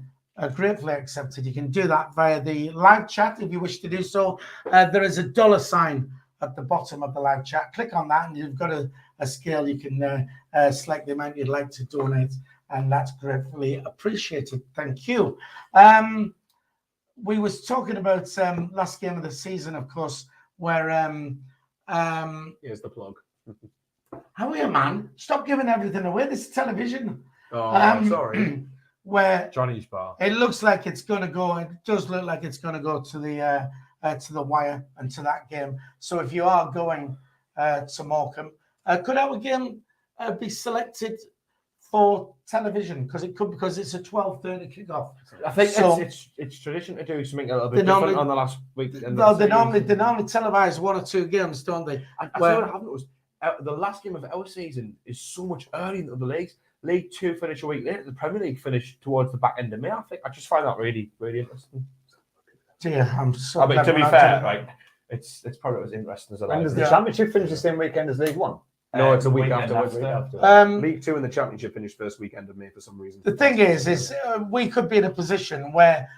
gratefully accepted. You can do that via the live chat if you wish to do so. There is a $sign at the bottom of the live chat. Click on that, and you've got a scale. You can select the amount you'd like to donate, and that's gratefully appreciated. Thank you. We was talking about last game of the season, of course, where Here's the plug. how are you, man? Stop giving everything away. This is television. Oh, sorry. Where Johnny's bar. it looks like it's going to go. It does look like it's going to go to the wire and to that game. So if you are going to Morecambe, could our game be selected for television? Because it's a 12:30 kickoff. I think So- it's tradition to do something a little bit They different normally- on the last week. No, they normally televise 1 or 2 games, don't they? I see what happened was the last game of our season is so much earlier than the leagues. League 2 finished a week later. The Premier League finished towards the back end of May. I think I just find that really, really interesting. Dear, I'm so. I mean, glad to we're be not fair, doing- right? It's probably as interesting as I When like. does the Yeah. Championship finish the same weekend as League One? No, it's a week Weekend afterwards. League 2 and the Championship finished first weekend of May for some reason. The thing is we could be in a position where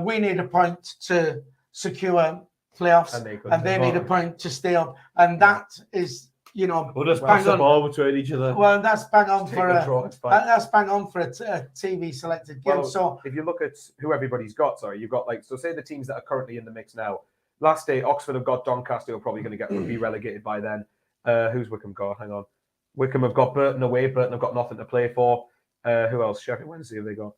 we need a point to secure playoffs, and they need a point to stay up, and that is, We'll just bang pass the on. ball between each other. Well, that's bang on Take for the a draw, it's fine. that's bang on for a TV selected game. Well, So if you look at who everybody's got, you've got say the teams that are currently in the mix now. Last day, Oxford have got Doncaster, who are probably going to be relegated by then. Who's Wickham got? Hang on. Wickham have got Burton away. Burton have got nothing to play for. Who else? Sheffield Wednesday have they got?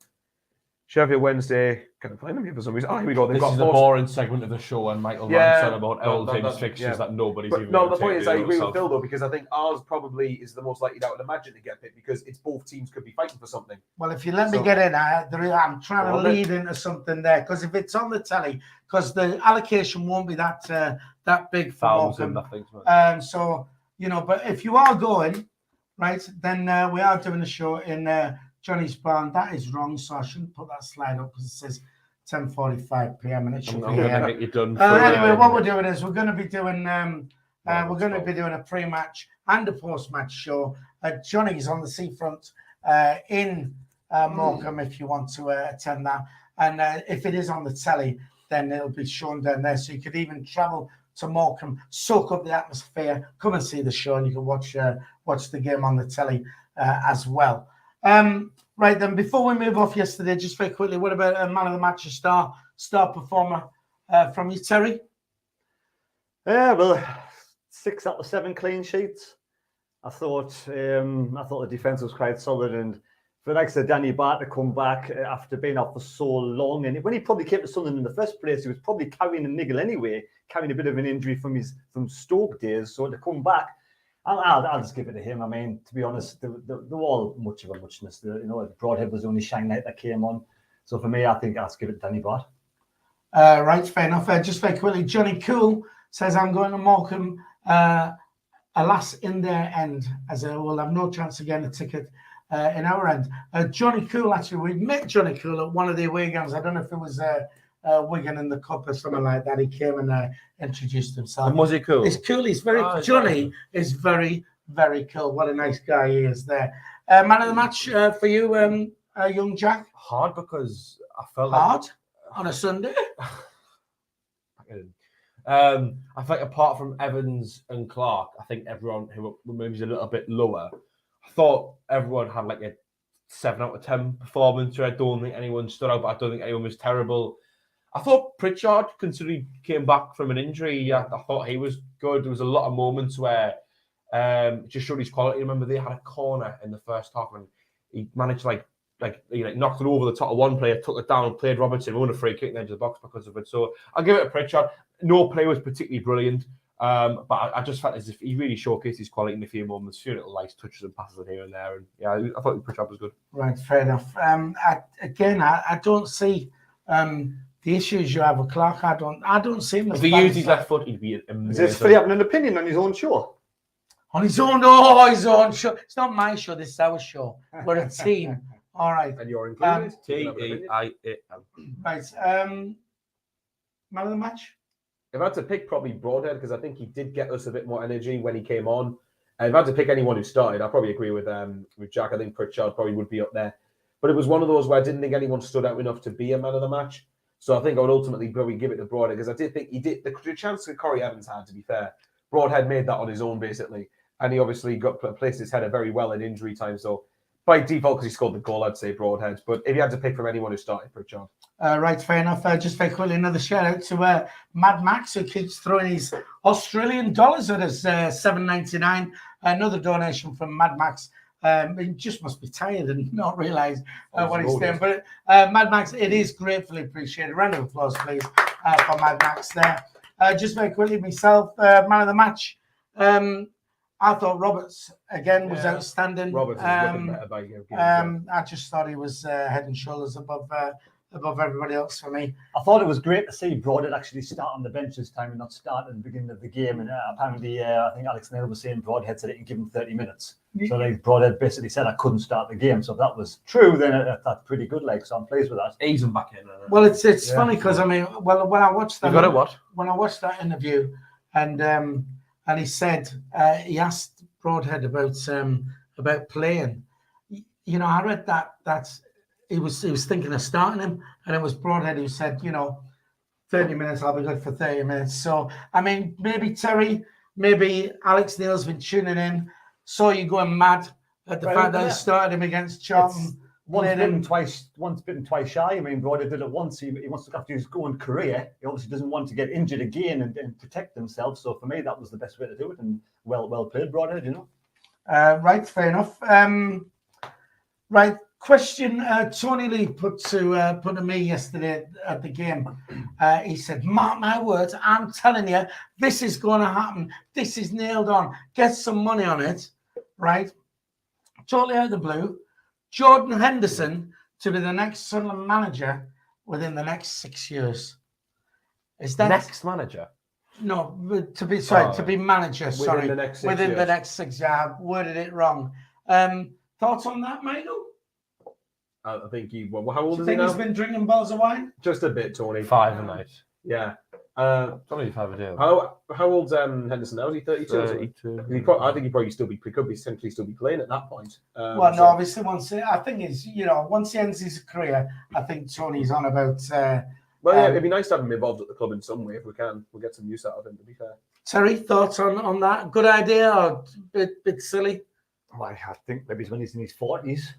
Sheffield Wednesday. Can I find them here for some reason? Oh, here we go. They've This got is the boring segment of the show, and Michael rants on about old teams fixtures that nobody's even. No, the gonna point take is, I notice agree with of. Phil though, because I think ours probably is the most likely that I would imagine to get picked, because it's both teams could be fighting for something. well, if you let me So- get in, I'm trying to Well, lead into something there, because if it's on the telly, because the allocation won't be that big for Thousand, Morecambe. I think. So but if you are going, right, then we are doing a show in Johnny's Barn. That is wrong, so I shouldn't put that slide up because it says 10:45 p.m. and it should I'm be going to here. get you done. Anyway, what we're doing is we're going to be doing a pre-match and a post-match show. Johnny's on the seafront in Morecambe if you want to attend that, and if it is on the telly, then it'll be shown down there. So you could even travel to Morecambe, soak up the atmosphere, come and see the show, and you can watch the game on the telly as well. Right then, before we move off yesterday, just very quickly, what about a man of the match, a star performer from you, Terry? Yeah, well, 6 out of 7 clean sheets. I thought the defence was quite solid, and for like I said, Danny Bart to come back after being out for so long, and when he probably came to Sunderland in the first place, he was probably carrying a niggle anyway, carrying a bit of an injury from Stoke days. So to come back, I'll just give it to him. I mean, to be honest, they're all much of a muchness. Broadhead was the only shine light that came on. So for me, I think I'll give it to Danny Bart. Right, fair enough. Just very quickly, Johnny Cool says, I'm going to Morecambe, alas, in their end, as I will have no chance of getting a ticket in our end. Johnny Cool, actually, we met Johnny Cool at one of the away games. I don't know if it was Wigan in the Cup or something like that. He came and introduced himself. And was he cool? He's cool. He's very Johnny is very, very cool. What a nice guy he is there. Man of the match for you, young Jack? Hard because I felt Hard on a Sunday. I think apart from Evans and Clark, I think everyone who maybe is a little bit lower, I thought everyone had like a 7 out of 10 performance. I don't think anyone stood out, but I don't think anyone was terrible. I thought Pritchard, considering he came back from an injury, I thought he was good. There was a lot of moments where just showed his quality. Remember, they had a corner in the first half and he managed to he knocked it over the top of one player, took it down, played Robertson, won a free kick in the edge of the box because of it. So I'll give it to Pritchard. No play was particularly brilliant, but I just felt as if he really showcased his quality in a few moments, a few little nice touches and passes here and there. And yeah, I thought Pritchard was good. Right, fair enough. I don't see the issues you have with Clark. I don't see him. If he used his left foot, he'd be amazing. Is this free having an opinion on his own show? On his own, no, his own show. It's not my show. This is our show. We're a team. All right. And you're included. T-E-I-A-M. Right. Man of the match. If I had to pick, probably Broadhead, because I think he did get us a bit more energy when he came on. And if I had to pick anyone who started, I probably agree with Jack. I think Pritchard probably would be up there. But it was one of those where I didn't think anyone stood out enough to be a man of the match. So I think I would ultimately probably give it to Broadhead, because I did think he did the chance that Corey Evans had, to be fair. Broadhead made that on his own, basically. And he obviously placed his header very well in injury time. So by default, because he scored the goal, I'd say Broadhead. But if you had to pick from anyone who started, Pritchard. Right, fair enough. Just very quickly, another shout out to Mad Max, who keeps throwing his Australian dollars at us, $7.99. Another donation from Mad Max. He just must be tired and not realise what he's doing. But Mad Max, it is gratefully appreciated. Round of applause, please, for Mad Max there. Just very quickly, myself, man of the match. I thought Roberts again was outstanding. Roberts is looking better by game. I just thought he was head and shoulders above everybody else for me. I thought it was great to see Broadhead actually start on the bench this time and not start at the beginning of the game. And apparently, I think Alex Neil was saying Broadhead said he could give him 30 minutes. So Broadhead basically said I couldn't start the game. So if that was true, then that's pretty good. So I'm pleased with that. Ease him back in. Well, it's funny because I mean, when I watched that, when I watched that interview, and he said he asked Broadhead about playing. You know, I read that he was thinking of starting him, and it was Broadhead who said, 30 minutes, I'll be good for 30 minutes. So I mean, maybe Terry, maybe Alex Neil's been tuning in, saw you going mad at the fact that he started him against Charlton. Once bitten, twice shy. I mean, Broadhead did it once. He wants to look after his own career. He obviously doesn't want to get injured again and protect himself. So for me, that was the best way to do it. And well played, Broadhead. Right, fair enough. Right, question. Tony Lee put to me yesterday at the game. He said, "Mark my words, I'm telling you, this is going to happen. This is nailed on. Get some money on it." Right, totally out of the blue. Jordan Henderson to be the next Sunderland manager within the next 6 years. Is that next manager? No, to be manager. Sorry, within the next 6 years. I worded it wrong. Thoughts on that, Michael? I think how old is he think now? He's been drinking bottles of wine. Just a bit, Tony. 5 a night. Yeah. It's only 5 a day. How old's Henderson now? Is he 32? 32. I think he probably could essentially still be playing at that point. Obviously once he ends his career, I think Tony's on about. It'd be nice to have him involved at the club in some way if we can. We'll get some use out of him. To be fair. Terry, thoughts on that? Good idea or bit silly? Well, I think maybe when he's in his 40s,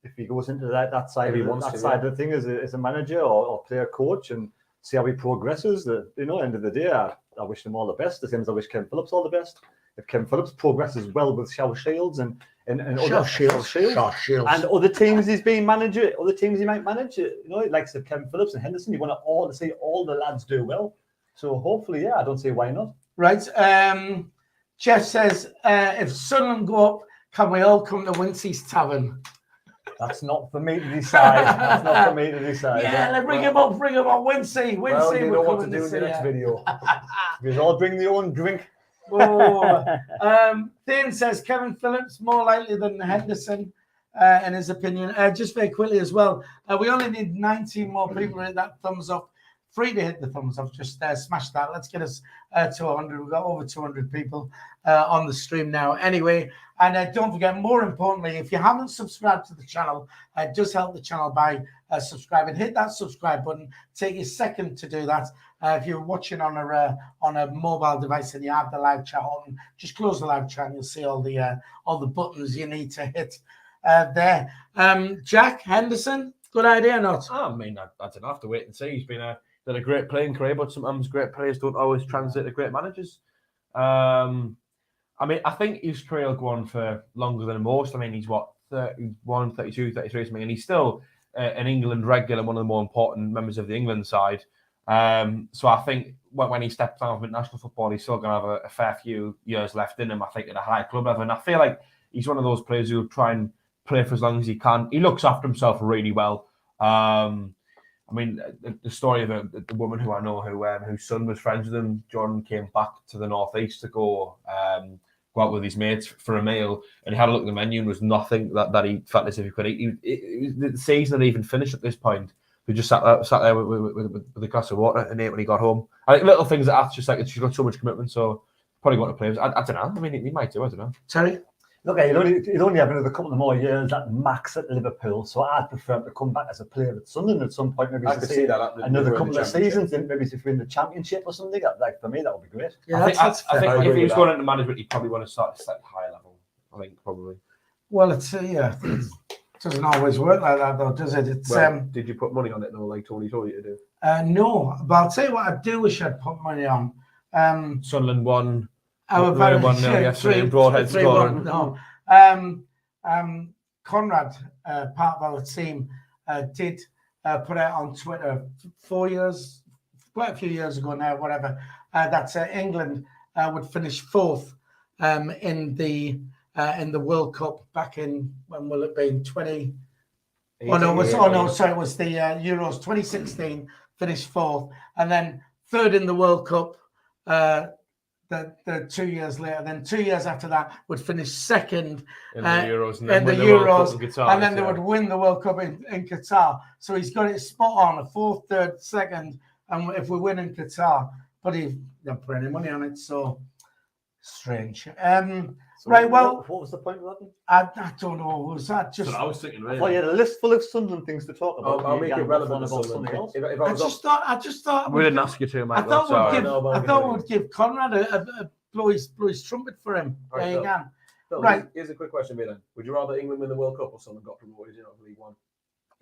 if he goes into that side of the thing as a manager or player coach and see how he progresses. At the end of the day, I wish them all the best. The same as I wish Ken Phillips all the best. If Ken Phillips progresses well with Shaw Shields and other teams he's been manager, other teams he might manage, like Ken Phillips and Henderson, you want to see all the lads do well. So hopefully, I don't see why not. Right. Jeff says, if Sunderland go up, can we all come to Wincy's Tavern? That's not for me to decide. Yeah, bring him up, Wincy. Well, you know what to do in the next video. You all bring your own drink. Thane says Kevin Phillips more likely than Henderson, in his opinion. Just very quickly as well, we only need 19 more people to hit that thumbs up free to hit the thumbs up. Just smash that. Let's get us to 100. We've got over 200 people on the stream now. Anyway, and don't forget, more importantly, if you haven't subscribed to the channel, it does help the channel by subscribing. Hit that subscribe button. Take a second to do that. If you're watching on a mobile device and you have the live chat on, just close the live chat and you'll see all the buttons you need to hit there. Jack Henderson, good idea or not? I mean, I don't have to wait and see. He's been done a great playing career, but sometimes great players don't always translate to great managers. I mean, I think his career will go on for longer than most. I mean, he's what, 31, 32, 33 something, and he's still an England regular, one of the more important members of the England side. So I think when he steps down from international football, he's still going to have a fair few years left in him, I think, at a high club level. And I feel like he's one of those players who'll try and play for as long as he can. He looks after himself really well. I mean, the story of the woman who I know whose son was friends with him, John came back to the northeast to go out with his mates for a meal, and he had a look at the menu and was nothing that he felt as if he could eat. The season had even finished at this point. We just sat there with a glass of water and ate when he got home. I think little things that's just like she's got so much commitment, so probably going to play. I don't know. I mean, he might do. I don't know. Terry? Look, he'd only have another couple of more years at max at Liverpool, so I'd prefer him to come back as a player at Sunderland at some point. Maybe I could see that happening. Another couple of seasons, maybe if we're in the Championship or something. Like for me, that would be great. Yeah, I think if he was going into management, he'd probably want to start at a slightly higher level. I think probably. Well, it's it doesn't always work like that, though, does it? It's did you put money on it, though, like Tony told you to do? No, but I'll tell you what I do wish I'd put money on. Sunderland won. Our 1-0 yesterday in Broadhead scoring. No. CONRAD, part of our team, did put out on Twitter 4 years, quite a few years ago now, whatever, that England would finish fourth in the World Cup back in, when will it be, 20? It was the Euros 2016, finished fourth, and then third in the World Cup. The 2 years later, then 2 years after that would finish second in the Euros, and then they would win the World Cup in Qatar. So he's got it spot on, a fourth, third, second, and if we win in Qatar, but he didn't put any money on it, so strange. Right, well, what was the point of that? I don't know. Was that just? I was thinking, really. Well, you had a list full of Sunderland things to talk about. I'll make it relevant about to something else. I just thought. We didn't ask you to, mate. I thought we'd give CONRAD a blow his trumpet for him. Right, there you go. Bill, Right. Here's a quick question, Milan. Would you rather England win the World Cup or Sunderland got promoted in League One?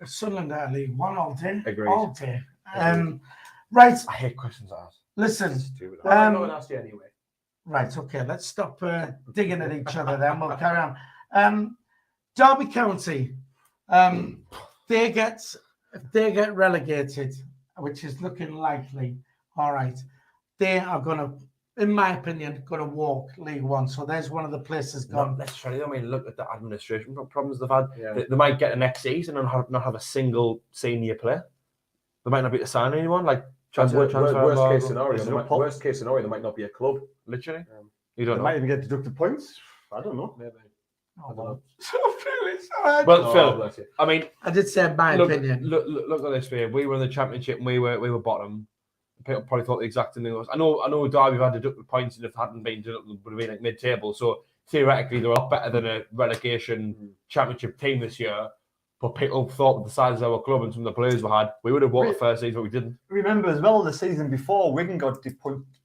Sunderland at League One all day. Agreed. All day. Right. I hate questions asked. Listen. I'm not going to ask you anyway. Right, okay, let's stop digging at each other then. We'll carry on. Derby County, they get relegated, which is looking likely. All right, they are going to, in my opinion, going to walk League One. So there's one of the places gone. Not necessarily. I mean, look at the administration problems they've had. Yeah. They might get the next season and not have a single senior player. They might not be able to sign anyone. Like, Worst case scenario, there might not be a club. Literally, you don't They know. might even get deducted points. I don't know. Maybe. Oh, well. Well, Phil, I mean, I did say my opinion. Look at this way. We were in the Championship and we were bottom. People probably thought the exact same thing was. I know Derby had deducted points, and if it hadn't been deducted, it would have been like mid-table. So theoretically, they're a lot better than a relegation Championship team this year. But people thought with the size of our club and some of the players we had, we would have won the first season, but we didn't. Remember as well, the season before, Wigan got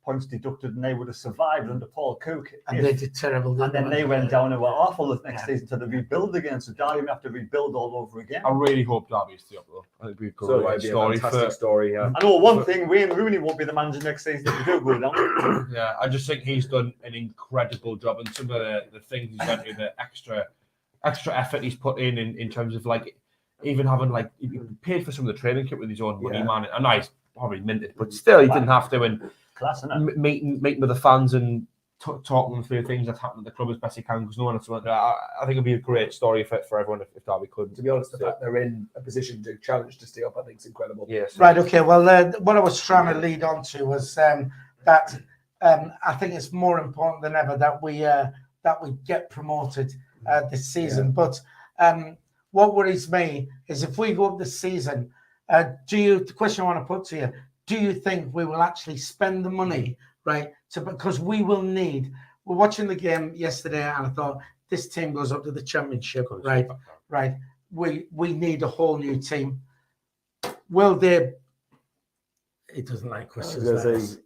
points deducted and they would have survived under Paul Cook. And they did terrible. And then they went down and were awful the next season to rebuild again. So Derby have to rebuild all over again. I really hope Derby is up though. I think it'd be a fantastic story. Yeah. I know one thing, Wayne Rooney won't be the manager next season if we do go down. Yeah, I just think he's done an incredible job, and some of the things he's went through, the extra effort he's put in terms of like even having like he paid for some of the training kit with his own money, man. I know he's probably minted, but still he didn't have to. And class, isn't it? Meeting with the fans and talking them through things that happen at the club as best he can, because no one else. I think it'd be a great story for everyone if Derby could. To be honest, the fact they're in a position to challenge to stay up, I think is incredible. Yes. Right. Okay. Well, what I was trying to lead on to was that I think it's more important than ever that we get promoted this season. But what worries me is if we go up this season, the question I want to put to you, do you think we will actually spend the money, right? Because we will need. We're watching the game yesterday, and I thought this team goes up to the championship, right? Right. We need a whole new team. Will they? He doesn't like questions like this.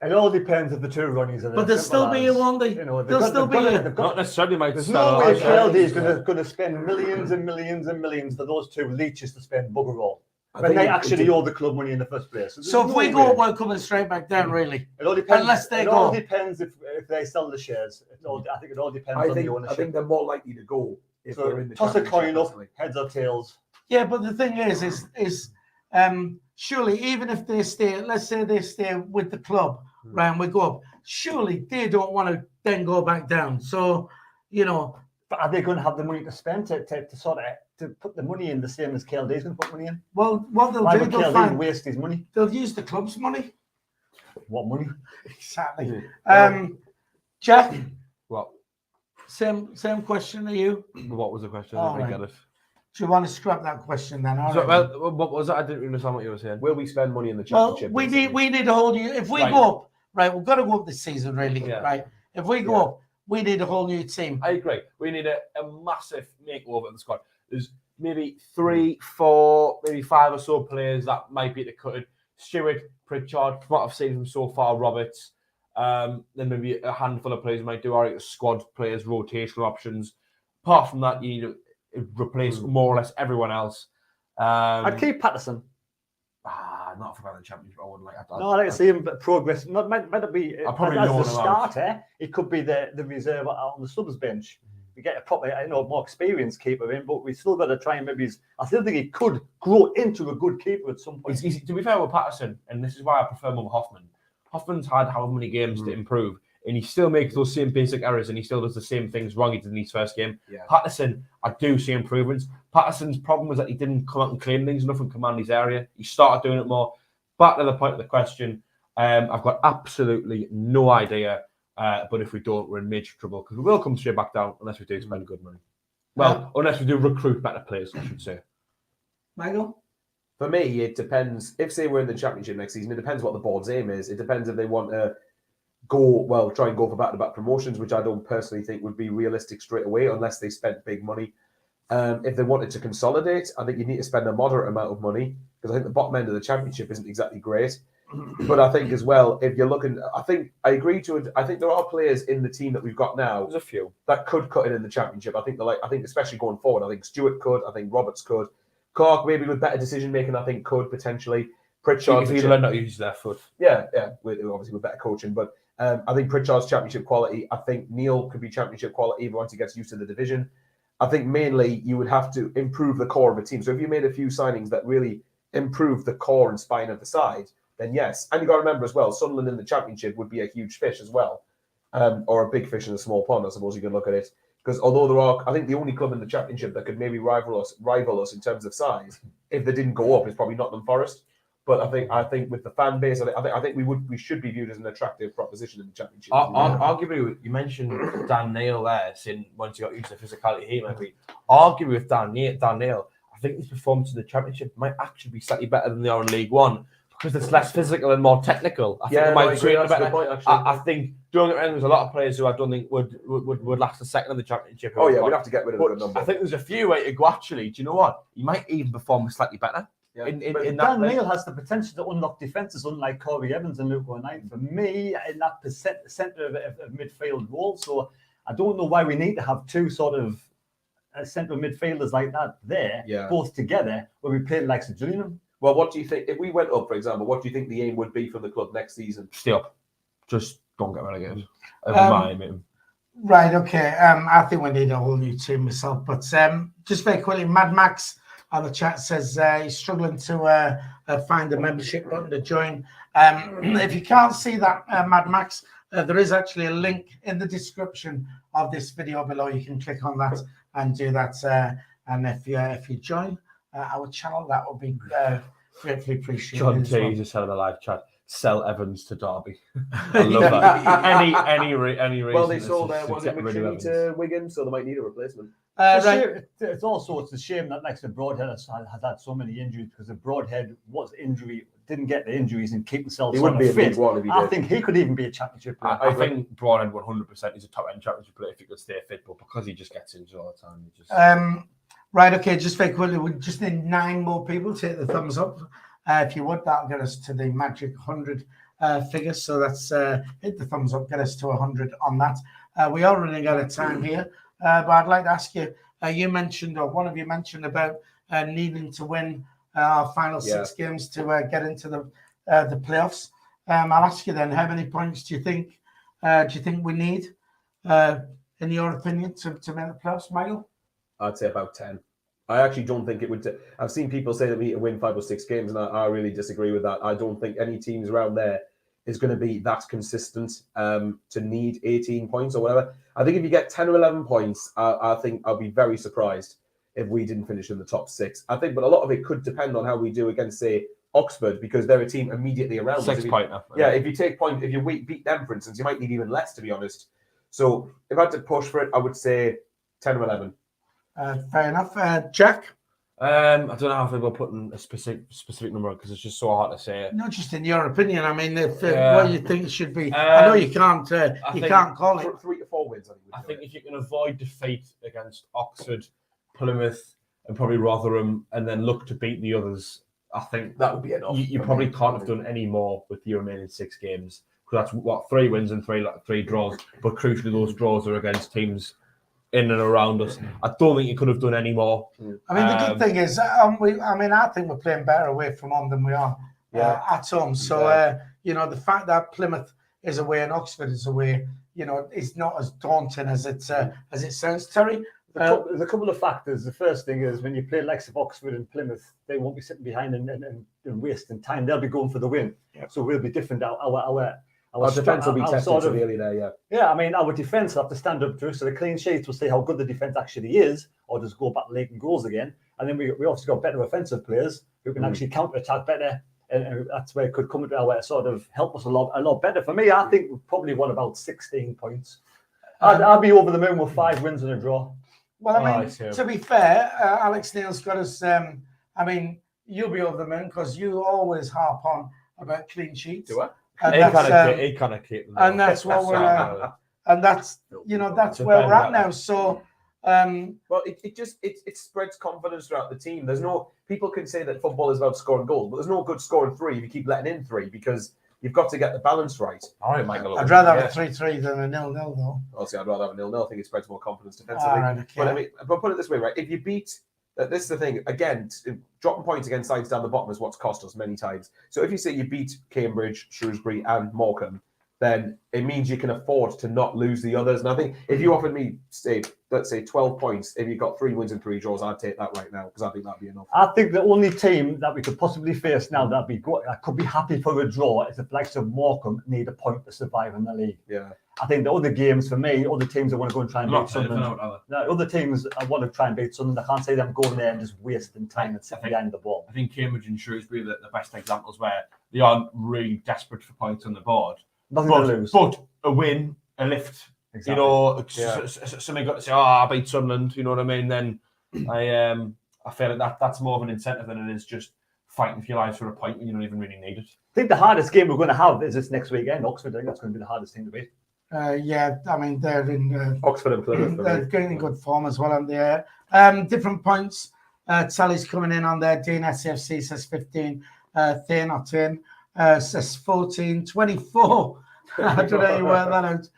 It all depends if the two Ronnies are there. But they'll still be here, won't they? You know, They'll still be here. Not necessarily, mate. There's no way KLD is going to spend millions and millions and millions for those two leeches to spend bugger all. When they actually owe the club money in the first place. So if we go up, we're coming straight back down, really. It all depends. Unless they it go. all depends if they sell the shares. I think it all depends on the ownership. I think they're more likely to go if they're in the toss a coin up, personally. heads or tails. Yeah, but the thing is surely even if they stay, let's say they stay with the club, right, and we go up, surely they don't want to then go back down. So, you know. But are they going to have the money to spend to put the money in the same as KLD is going to put money in? Well, what they'll Why do, would they'll KLD waste his money? They'll use the club's money. What money? Exactly. Jack? What? Same question to you. What was the question? Oh, I didn't right. get it. Do you want to scrap that question then? All So, right. well, what was that? I didn't understand what you were saying. Will we spend money in the Well, championship? we need a whole new. If we Right. go up, right, we've got to go up this season, really, Yeah. right? If we go up, we need a whole new team. I agree. We need a massive makeover of the squad. There's maybe 3, 4, maybe 5 or so players that might be the cutting. Stewart, Pritchard, from what I've seen from so far, Roberts. Then maybe a handful of players who might do our squad players, rotational options. Apart from that, you need to replace more or less everyone else. I'd keep Patterson. Not for the championship. I wouldn't like. No, I like to see him progress. Might be I'll probably as loan the him out. starter. It could be the reserve on the subs bench. We get a proper, more experienced keeper in, but we still got to try and maybe. I still think he could grow into a good keeper at some point. To be fair with Patterson, and this is why I prefer him over Hoffman. Hoffman's had how many games to improve, and he still makes those same basic errors, and he still does the same things wrong he did in his first game. Yeah. Patterson, I do see improvements. Patterson's problem was that he didn't come out and claim things enough and command his area. He started doing it more. Back to the point of the question, I've got absolutely no idea. But if we don't, we're in major trouble because we will come straight back down unless we do spend good money. Well, unless we do recruit better players, I should say. Michael? For me, it depends. If, say, we're in the championship next season, it depends what the board's aim is. It depends if they want to try and go for back-to-back promotions, which I don't personally think would be realistic straight away unless they spent big money. If they wanted to consolidate, I think you need to spend a moderate amount of money because I think the bottom end of the championship isn't exactly great. But I think as well, if you're looking, I agree to it. I think there are players in the team that we've got now. There's a few that could cut in the championship. I think especially going forward, I think Stewart could. I think Roberts could. Clark maybe with better decision making. I think could potentially. Pritchard. If either not use their foot. Yeah, obviously with better coaching, but I think Pritchard's championship quality. I think Neil could be championship quality even once he gets used to the division. I think mainly you would have to improve the core of a team. So if you made a few signings that really improve the core and spine of the side, then yes. And you got to remember as well, Sunderland in the championship would be a huge fish as well, or a big fish in a small pond, I suppose you can look at it. Because although there are, I think the only club in the championship that could maybe rival us in terms of size, if they didn't go up, is probably Nottingham Forest. But I think with the fan base, I think we should be viewed as an attractive proposition in the championship. Arguably, you mentioned Dan Neil there, saying once you got used to physicality, he might be. Arguably with Dan Neil, I think his performance in the championship might actually be slightly better than they are in League One because it's less physical and more technical. I think they might train better. I think don't get me wrong, there's a lot of players who I don't think would last a second in the championship. Oh yeah, we'd have to get rid of a good number. I think there's a few way to go. Actually, do you know what? He might even perform slightly better. Yeah. In Dan Neil has the potential to unlock defences, unlike Corey Evans and Luke O'Neill. For me, in that centre of midfield role, so I don't know why we need to have two sort of central midfielders like that there, both together, when we play like Gillingham. Well, what do you think if we went up, for example? What do you think the aim would be for the club next season? Stay up, just don't get relegated. Right, okay. I think we need a whole new team myself, but just very quickly, Mad Max on the chat says he's struggling to find the membership button to join. If you can't see that, Mad Max, there is actually a link in the description of this video below. You can click on that and do that. And if you join our channel, that would be greatly appreciated. John T just said in the live chat, sell Evans to Derby. I love that. any reason. Well, they sold was it McKinney to Wigan, so they might need a replacement. It's also a shame that next to Broadhead has had so many injuries because the Broadhead was injury didn't get the injuries and keep himself He sort wouldn't be of a fit, League One if he I did. think he could even be a championship player. I think Braun 100% is a top end championship player if he could stay fit, but because he just gets injured all the time, he just. Right, okay, just very quickly, we just need 9 more people to hit the thumbs up. If you would, that'll get us to the magic 100 figure. So that's hit the thumbs up, get us to 100 on that. We are running out of time here, but I'd like to ask you, you mentioned, or one of you mentioned about needing to win our final 6 games to get into the playoffs. I'll ask you then, how many points do you think we need, in your opinion, to make the playoffs, Michael? I'd say about 10. I actually don't think it would. I've seen people say that we need to win 5 or 6 games, and I really disagree with that. I don't think any teams around there is going to be that consistent to need 18 points or whatever. I think if you get 10 or 11 points, I think I'll be very surprised if we didn't finish in the top 6. I think, but a lot of it could depend on how we do against, say, Oxford, because they're a team immediately around us. 6 point now. Yeah, if you take point, if you beat them, for instance, you might need even less, to be honest. So if I had to push for it, I would say 10 or 11. Fair enough. Jack? I don't know if we're putting a specific number because it's just so hard to say. Not just in your opinion. I mean, if Yeah. what you think it should be. I know you can't. You can't call it. 3 to 4 wins. I think if you can avoid defeat against Oxford, Plymouth, and probably Rotherham, and then look to beat the others, I think that would be enough. You probably can't have done any more with the remaining 6 games because that's what 3 wins and 3 draws. But crucially, those draws are against teams in and around us. I don't think you could have done any more. I mean, the good thing is, I think we're playing better away from home than we are at home. So, the fact that Plymouth is away and Oxford is away, it's not as daunting as it sounds. Terry? There's a couple of factors. The first thing is when you play likes of Oxford and Plymouth, they won't be sitting behind and wasting time. They'll be going for the win. Yeah. So we'll be different. Our defence will be tested severely there, Yeah, I mean, our defence will have to stand up to. So the clean sheets will say how good the defence actually is, or just go back late and goals again. And then we also got better offensive players who can actually counter-attack better. And that's where it could come to sort of help us a lot better. For me, I think we've probably won about 16 points. I'd be over the moon with 5 wins and a draw. Well, I mean, to be fair, Alex Neil's got us. You'll be over the moon because you always harp on about clean sheets. Do I? He kind of keep them. And that's what we're. And that's where we're at now. So, well, it spreads confidence throughout the team. There's no people can say that football is about scoring goals, but there's no good scoring 3 if you keep letting in 3 because you've got to get the balance right. All right, Michael. I'd rather have a 3-3 than a 0-0, though. Obviously, I'd rather have a 0-0. I think it spreads more confidence defensively. Right, okay. But I mean, but put it this way, right? If you beat, this is the thing. Again, dropping points against sides down the bottom is what's cost us many times. So if you say you beat Cambridge, Shrewsbury, and Morecambe, then it means you can afford to not lose the others. And I think if you offered me, let's say 12 points, if you got 3 wins and 3 draws, I'd take that right now because I think that'd be enough. I think the only team that we could possibly face now that I could be happy for a draw is the likes of Morecambe need a point to survive in the league. Yeah. I think the other games for me, other teams that want to go and try and beat Sunderland. Other teams I want to try and beat Sunderland. I can't say them going there and just wasting time and sitting behind the ball. I think Cambridge and Shrewsbury are the best examples where they aren't really desperate for points on the board. Nothing to lose. But a win, a lift. Exactly. Somebody got to say, I beat Sunderland, you know what I mean? Then I feel like that's more of an incentive than it is just fighting for your lives for a point when you don't even really need it. I think the hardest game we're going to have is this next weekend. Oxford, I think that's going to be the hardest thing to beat. I mean, they're in Oxford and Plymouth. They're going in good form as well on the different points. Sally's coming in on there. Dean SAFC says 15. Thane or 10 says 14. 24. I don't know how you work that out.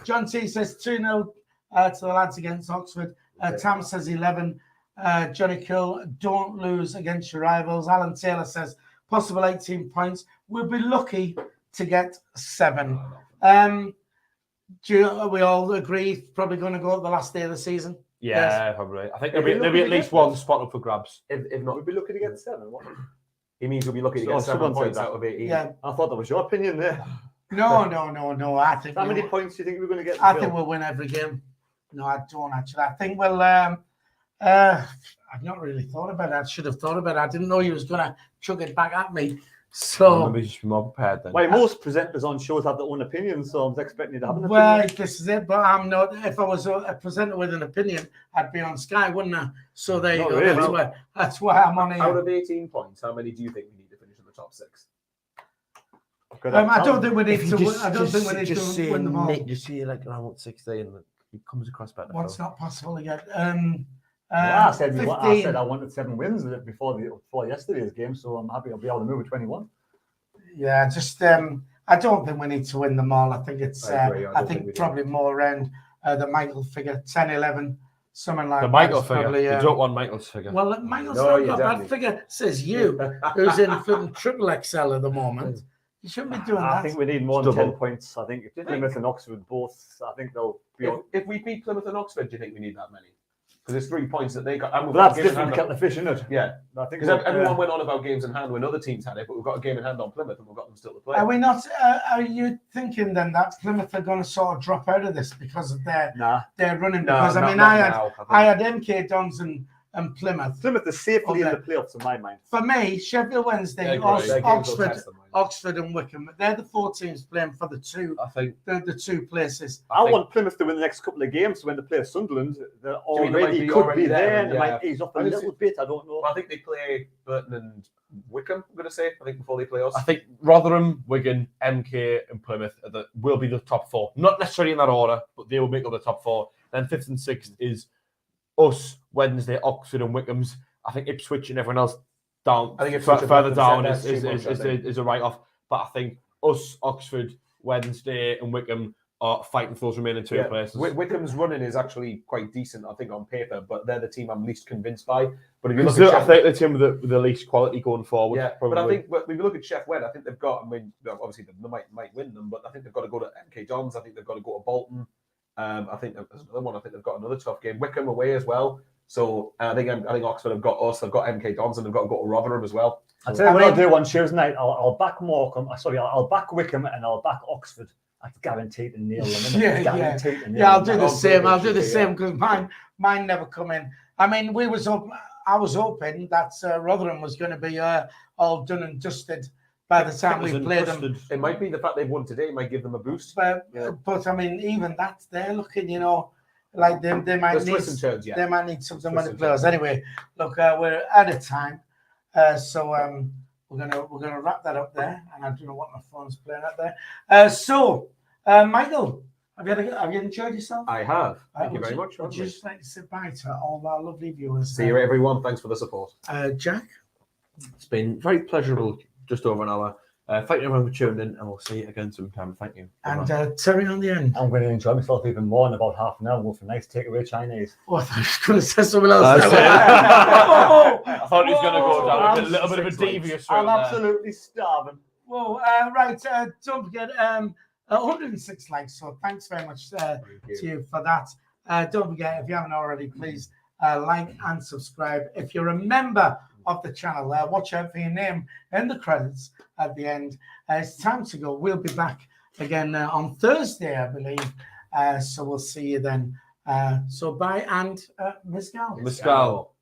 John T says 2-0 to the lads against Oxford. Tam says 11. Johnny Kill, don't lose against your rivals. Alan Taylor says possible 18 points. We'll be lucky to get 7. We all agree probably going to go at the last day of the season? Yeah, yes. Probably. I think there'll be at least one spot up for grabs. If not, we'll be lucky to get 7. What? He means we'll be lucky to get 7 points out of 18. Yeah. I thought that was your opinion there. No. I think. How many points do you think we're going to get? I think we'll win every game. No, I don't actually. I think we'll. I've not really thought about it. I should have thought about it. I didn't know you was going to chuck it back at me. So maybe just be more prepared then. Well, most presenters on shows have their own opinions, so I was expecting you to have an opinion. Well, this is it, but I'm not. If I was a presenter with an opinion, I'd be on Sky, wouldn't I? So there you go. Really. That's why I'm on here. Out of 18 points, how many do you think we need to finish top 6. I don't think we need If to. you I don't think we need just to say win them all. Nick, just say like around 16, it comes across better. What's not possible again? I said 15. I wanted 7 wins before yesterday's game, so I'm happy I'll be able to move with 21. Yeah, just I don't think we need to win them all. I think it's I agree. I think probably more around the Michael figure 10, 11, something like The that. Michael is figure. probably, You don't want Michael's figure. Well, Michael's No, not you got that definitely- figure. Says you, who's in flipping triple XL at the moment. You shouldn't be doing I that. think we need more than Double. 10 points. I think if Plymouth and Oxford both, I think they'll be on. If we beat Plymouth and Oxford, do you think we need that many? Because there's 3 points that they got. And we've But got that's a game in different hand to on- the fish, isn't it? Yeah, I think because everyone went on about games in hand when other teams had it, but we've got a game in hand on Plymouth and we've got them still to play. Are we not? Are you thinking then that Plymouth are going to sort of drop out of this because of their running? No, Because not- I mean, not I had now, think. I had MK Dons and Plymouth. Plymouth is safely in Okay. the playoffs in my mind. For me, Sheffield Wednesday, Yeah, great. Their games will Oxford, test them, mate. Oxford and Wickham. They're the 4 teams playing for the two I think places. I think- want Plymouth to win the next couple of games when they play Sunderland. They you mean they might already be could already be there, there and they yeah. might ease up a I little just- bit. I don't know. Well, I think they play Burton and Wickham, I'm going to say, I think, before they play us. I think Rotherham, Wigan, MK, and Plymouth will be the top 4. Not necessarily in that order, but they will make up the top 4. Then 5th and 6th is us, Wednesday, Oxford, and Wickham's. I think Ipswich and everyone else down. I think Ipswich have further left down themselves is too much, I think. a write-off. But I think us, Oxford, Wednesday, and Wickham are fighting for those remaining 2 places. Wickham's running is actually quite decent, I think, on paper, but they're the team I'm least convinced by. But if you look Because at I think the team with the least quality going forward. yeah, probably. but I think if you look at Sheff Wed, I think they've got. I mean, obviously they might win them, but I think they've got to go to MK Dons. I think they've got to go to Bolton. I think there's another one. I think they've got another tough game. Wickham away as well. So I think Oxford have got us. They've got MK Dons, and they've got to go to Rotherham as well. I'll tell you what I'll do on Tuesday night. I'll back Morecambe. I'll back Wickham and I'll back Oxford. That's guaranteed to nail them. Yeah. Guaranteed to nail Yeah, I'll them. do the same. I'll do the yeah. same because mine never come in. I mean, I was hoping that Rotherham was going to be all done and dusted by the time we played them. It might be the fact they've won today might give them a boost. But I mean, even that they're looking, like they might There's need twists and turns, yeah. they might need something when Twists it and plays. turns. Anyway, look, we're out of time, so we're gonna wrap that up there. And I don't know what my phone's playing up there. So, Michael, have you enjoyed yourself? I have. Thank you Would very much. Would you just like to say bye to all our lovely viewers? See you, everyone. Thanks for the support. Jack. It's been very pleasurable, just over an hour. Thank you everyone for tuning in, and we'll see you again sometime. Thank you. And Terry on the end. I'm going to enjoy myself even more in about half an hour. We'll for a nice takeaway Chinese. Oh, I thought you were going to say something else. That's it. I thought he was going to go down a little bit of a devious route I'm there. absolutely starving. Whoa, right. Don't forget, 106 likes. So thanks very much to you for that. Don't forget, if you haven't already, please like and subscribe. If you're a member of the channel, watch out for your name in the credits at the end. It's time to go. We'll be back again on Thursday, I believe. So we'll see you then. So bye and Ms. Gal. Mescal.